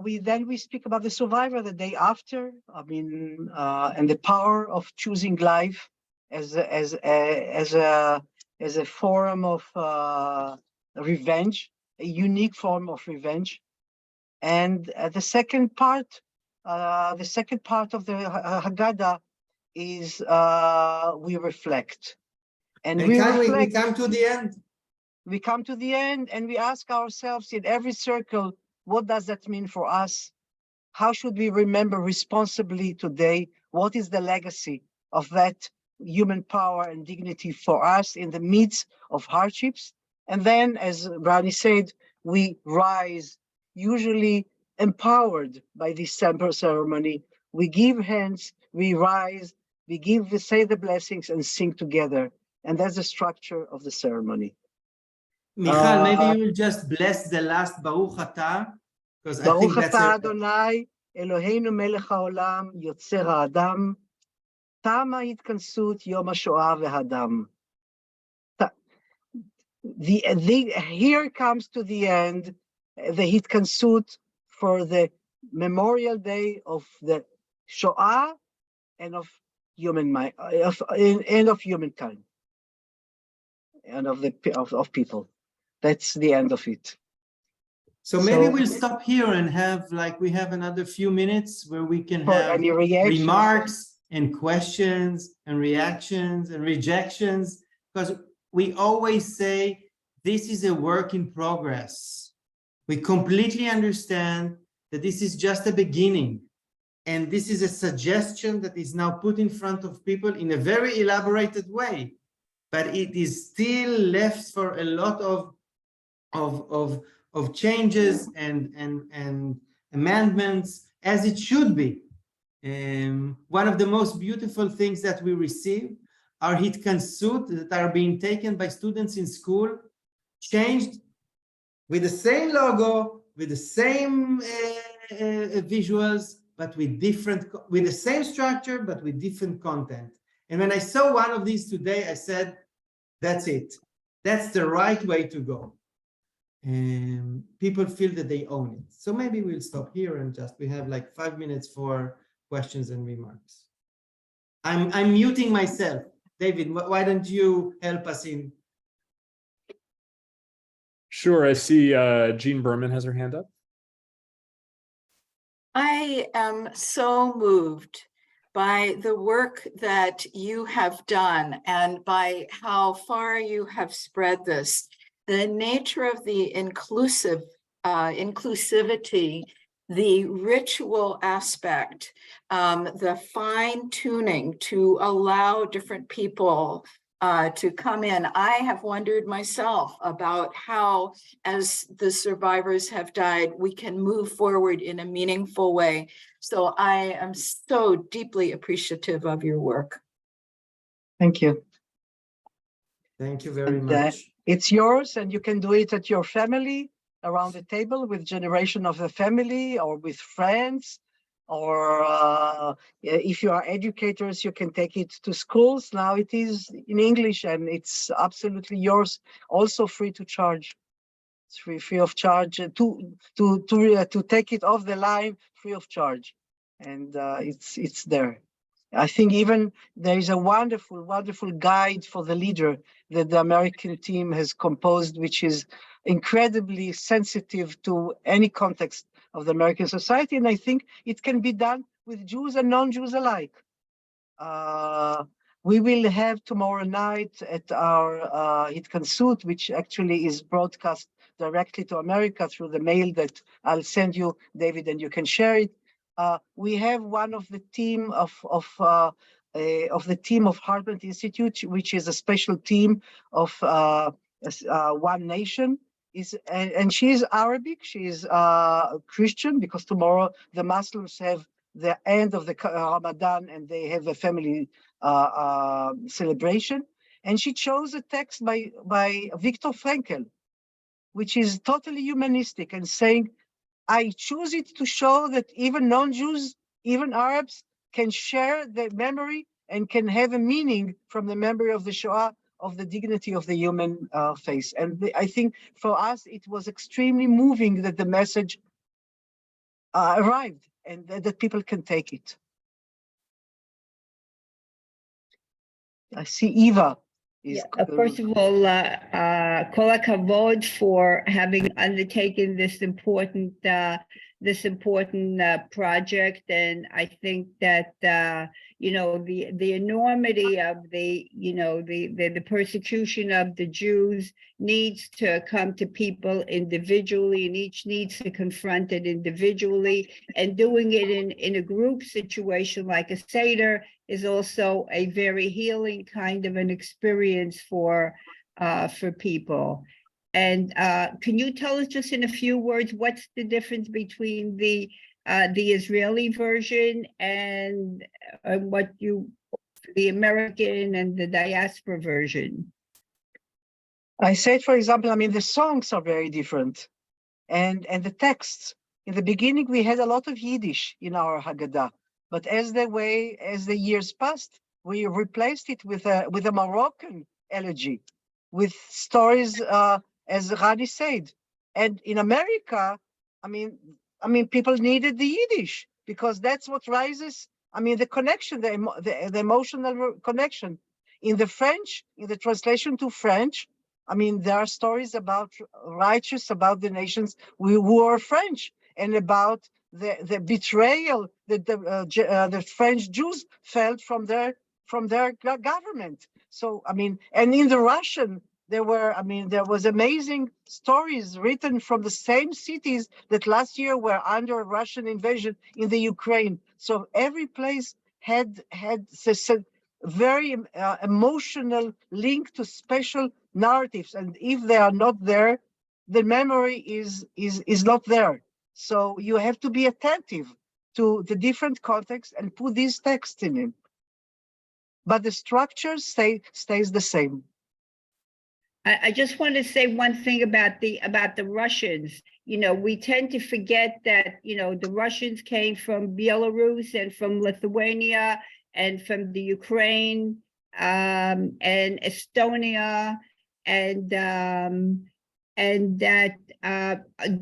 we speak about the survivor the day after. I mean, and the power of choosing life as a form of revenge, a unique form of revenge. And the second part of the haggadah is we reflect, and we come to the end. We come to the end and we ask ourselves in every circle, what does that mean for us? How should we remember responsibly today? What is the legacy of that human power and dignity for us in the midst of hardships? And then, as Rani said, we rise, usually empowered by this ceremony. We give hands, we rise, we say the blessings and sing together. And that's the structure of the ceremony. Michal, maybe you will just bless the last Baruch Atah, because I think that's Baruch Atah Adonai, Eloheinu melech haolam, yotzer ha'adam, tama Hitkansut L'Yom Hashoah v'hadam. Here comes to the end the Hitkansut for the Memorial Day of the Shoah and of humankind, and of people. That's the end of it. So maybe we'll stop here and we have another few minutes where we can have remarks and questions and reactions and rejections, because we always say this is a work in progress. We completely understand that this is just a beginning, and this is a suggestion that is now put in front of people in a very elaborated way, but it is still left for a lot of changes and amendments, as it should be. One of the most beautiful things that we receive are Hitkansut that are being taken by students in school, changed with the same logo, with the same visuals, but with the same structure, but with different content. And when I saw one of these today, I said, that's it. That's the right way to go. People feel that they own it. So maybe we'll stop here and we have 5 minutes for questions and remarks. I'm muting myself. David, why don't you help us in? Sure, I see Jean Berman has her hand up. I am so moved by the work that you have done and by how far you have spread this. The nature of the inclusivity, the ritual aspect, the fine tuning to allow different people to come in. I have wondered myself about how, as the survivors have died, we can move forward in a meaningful way. So I am so deeply appreciative of your work. Thank you. Thank you very much. It's yours, and you can do it at your family, around the table with generation of the family or with friends, or if you are educators, you can take it to schools. Now it is in English and it's absolutely yours, also free to charge. It's free of charge to take it off the line, free of charge. And it's there. I think even there is a wonderful guide for the leader that the American team has composed, which is incredibly sensitive to any context of the American society. And I think it can be done with Jews and non-Jews alike. We will have tomorrow night at our Hitkansut, which actually is broadcast directly to America through the mail that I'll send you, David, and you can share it. We have one of the team of the team of Hartman Institute, which is a special team of One Nation. And she is Arabic. She is Christian, because tomorrow the Muslims have the end of the Ramadan and they have a family celebration. And she chose a text by Viktor Frankl, which is totally humanistic and saying, I choose it to show that even non-Jews, even Arabs, can share the memory and can have a meaning from the memory of the Shoah of the dignity of the human face. And I think for us, it was extremely moving that the message arrived and that people can take it. I see Eva. First of all, kol hakavod for having undertaken this important project, and I think that the enormity of the persecution of the Jews needs to come to people individually, and each needs to confront it individually, and doing it in a group situation like a Seder is also a very healing kind of an experience for people. And can you tell us just in a few words, what's the difference between the Israeli version and the American and the diaspora version? I said, for example, I mean, the songs are very different, and the texts. In the beginning, we had a lot of Yiddish in our haggadah, but as the years passed, we replaced it with a Moroccan elegy, with stories, as Rani said. And in America, I mean, people needed the Yiddish because that's what rises. I mean, the connection, the emotional connection. In the French, in the translation to French, I mean, there are stories about about the nations who are French, and about the betrayal that the French Jews felt from their government. So, I mean, and in the Russian, there was amazing stories written from the same cities that last year were under Russian invasion in the Ukraine. So every place had this very emotional link to special narratives, and if they are not there, the memory is not there. So you have to be attentive to the different contexts and put these texts in it. But the structure stays the same. I just want to say one thing about the Russians. We tend to forget that, the Russians came from Belarus and from Lithuania and from the Ukraine and Estonia, and that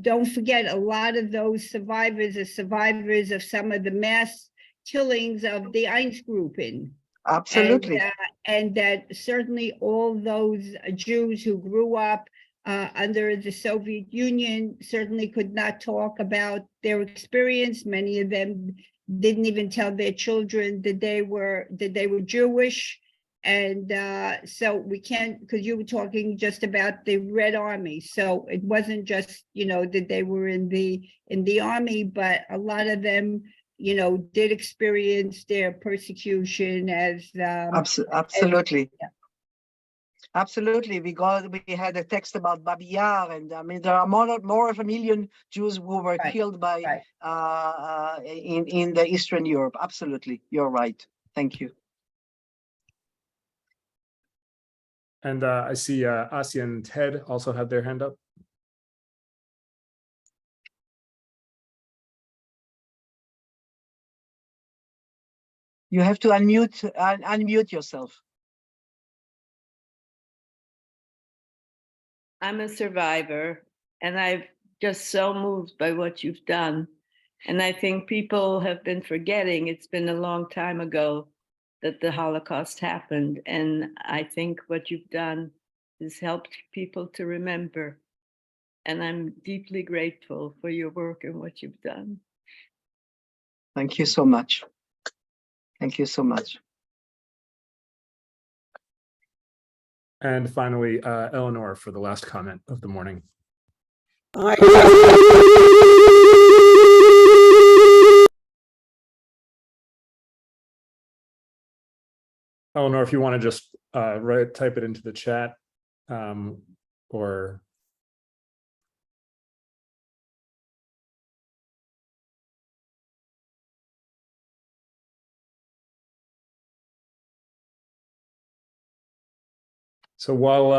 don't forget, a lot of those survivors are survivors of some of the mass killings of the Einsatzgruppen. Absolutely. And that certainly all those Jews who grew up under the Soviet Union certainly could not talk about their experience. Many of them didn't even tell their children that they were Jewish. And so we can't, because you were talking just about the Red Army. So it wasn't just, that they were in the army, but a lot of them did experience their persecution as absolutely. Yeah. Absolutely. We had a text about Babi Yar, and I mean there are more of 1 million Jews who were killed by in the Eastern Europe. Absolutely, you're right. Thank you. And I see Asya and Ted also have their hand up. You have to unmute yourself. I'm a survivor, and I'm just so moved by what you've done. And I think people have been forgetting it's been a long time ago that the Holocaust happened. And I think what you've done has helped people to remember. And I'm deeply grateful for your work and what you've done. Thank you so much. Thank you so much. And finally, Eleanor for the last comment of the morning. Eleanor, if you want to just type it into the chat, or so while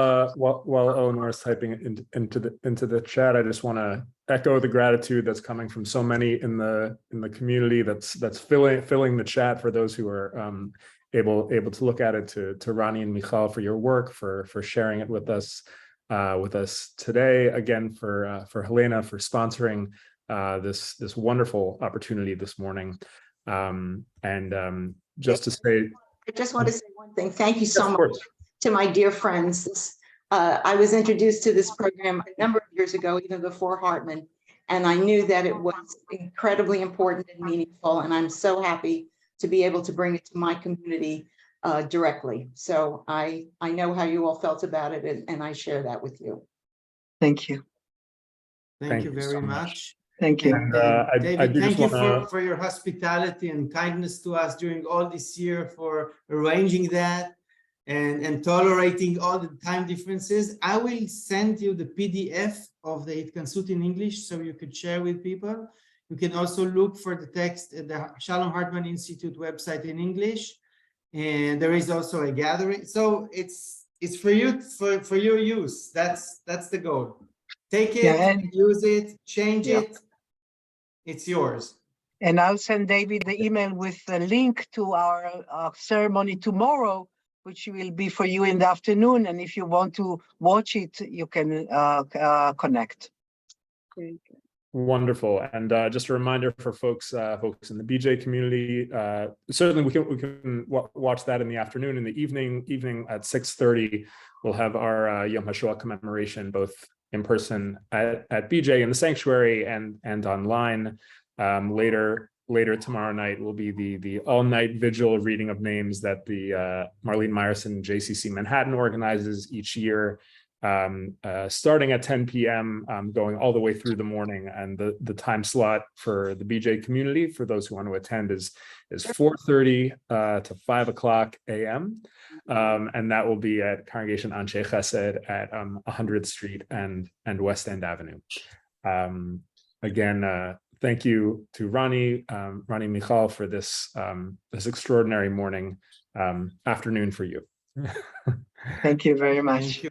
Eleanor is typing it into the chat, I just want to echo the gratitude that's coming from so many in the community that's filling the chat for those who are able to look at it, to Rani and Michal for your work, for sharing it with us today. Again, for Helena for sponsoring this wonderful opportunity this morning. Just to say, I just want to say one thing. Thank you so of much course. to my dear friends. I was introduced to this program a number of years ago, even before Hartman, and I knew that it was incredibly important and meaningful, and I'm so happy to be able to bring it to my community directly. So I know how you all felt about it, and I share that with you. Thank you. Thank you so very much. Thank you. And I David, do thank just you wanna- for your hospitality and kindness to us during all this year, for arranging that and tolerating all the time differences. I will send you the PDF of the Hitkansut in English so you could share with people. You can also look for the text at the Shalom Hartman Institute website in English. And there is also a gathering. So it's for you, for your use. That's the goal. Take it, Yeah, and- use it, change Yeah. it. It's yours. And I'll send David the email with a link to our ceremony tomorrow, which will be for you in the afternoon. And if you want to watch it, you can connect. Wonderful. And just a reminder for folks in the BJ community, certainly we can watch that in the afternoon. In the evening at 6:30, we'll have our Yom HaShoah commemoration, both in person at BJ in the sanctuary and online. Later tomorrow night will be the all-night vigil reading of names that the Marlene Meyerson JCC Manhattan organizes each year, starting at 10 p.m., going all the way through the morning. And the time slot for the BJ community, for those who want to attend, is 4:30 to 5 o'clock a.m. And that will be at Congregation Anshe Chesed at 100th Street and West End Avenue. Again, thank you to Rani and Michal for this extraordinary morning, afternoon for you. Thank you very much. Thank you.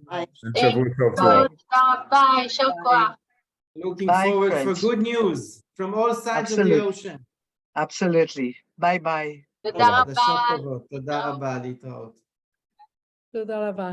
Bye. And Shavua Tov to Bye. all. Bye. Shokwa. Looking Bye, forward for friends. good news from all sides of the Absolutely. ocean. Absolutely. Bye-bye. תודה חדשות רבה. טובות. תודה רבה, להתראות. תודה רבה.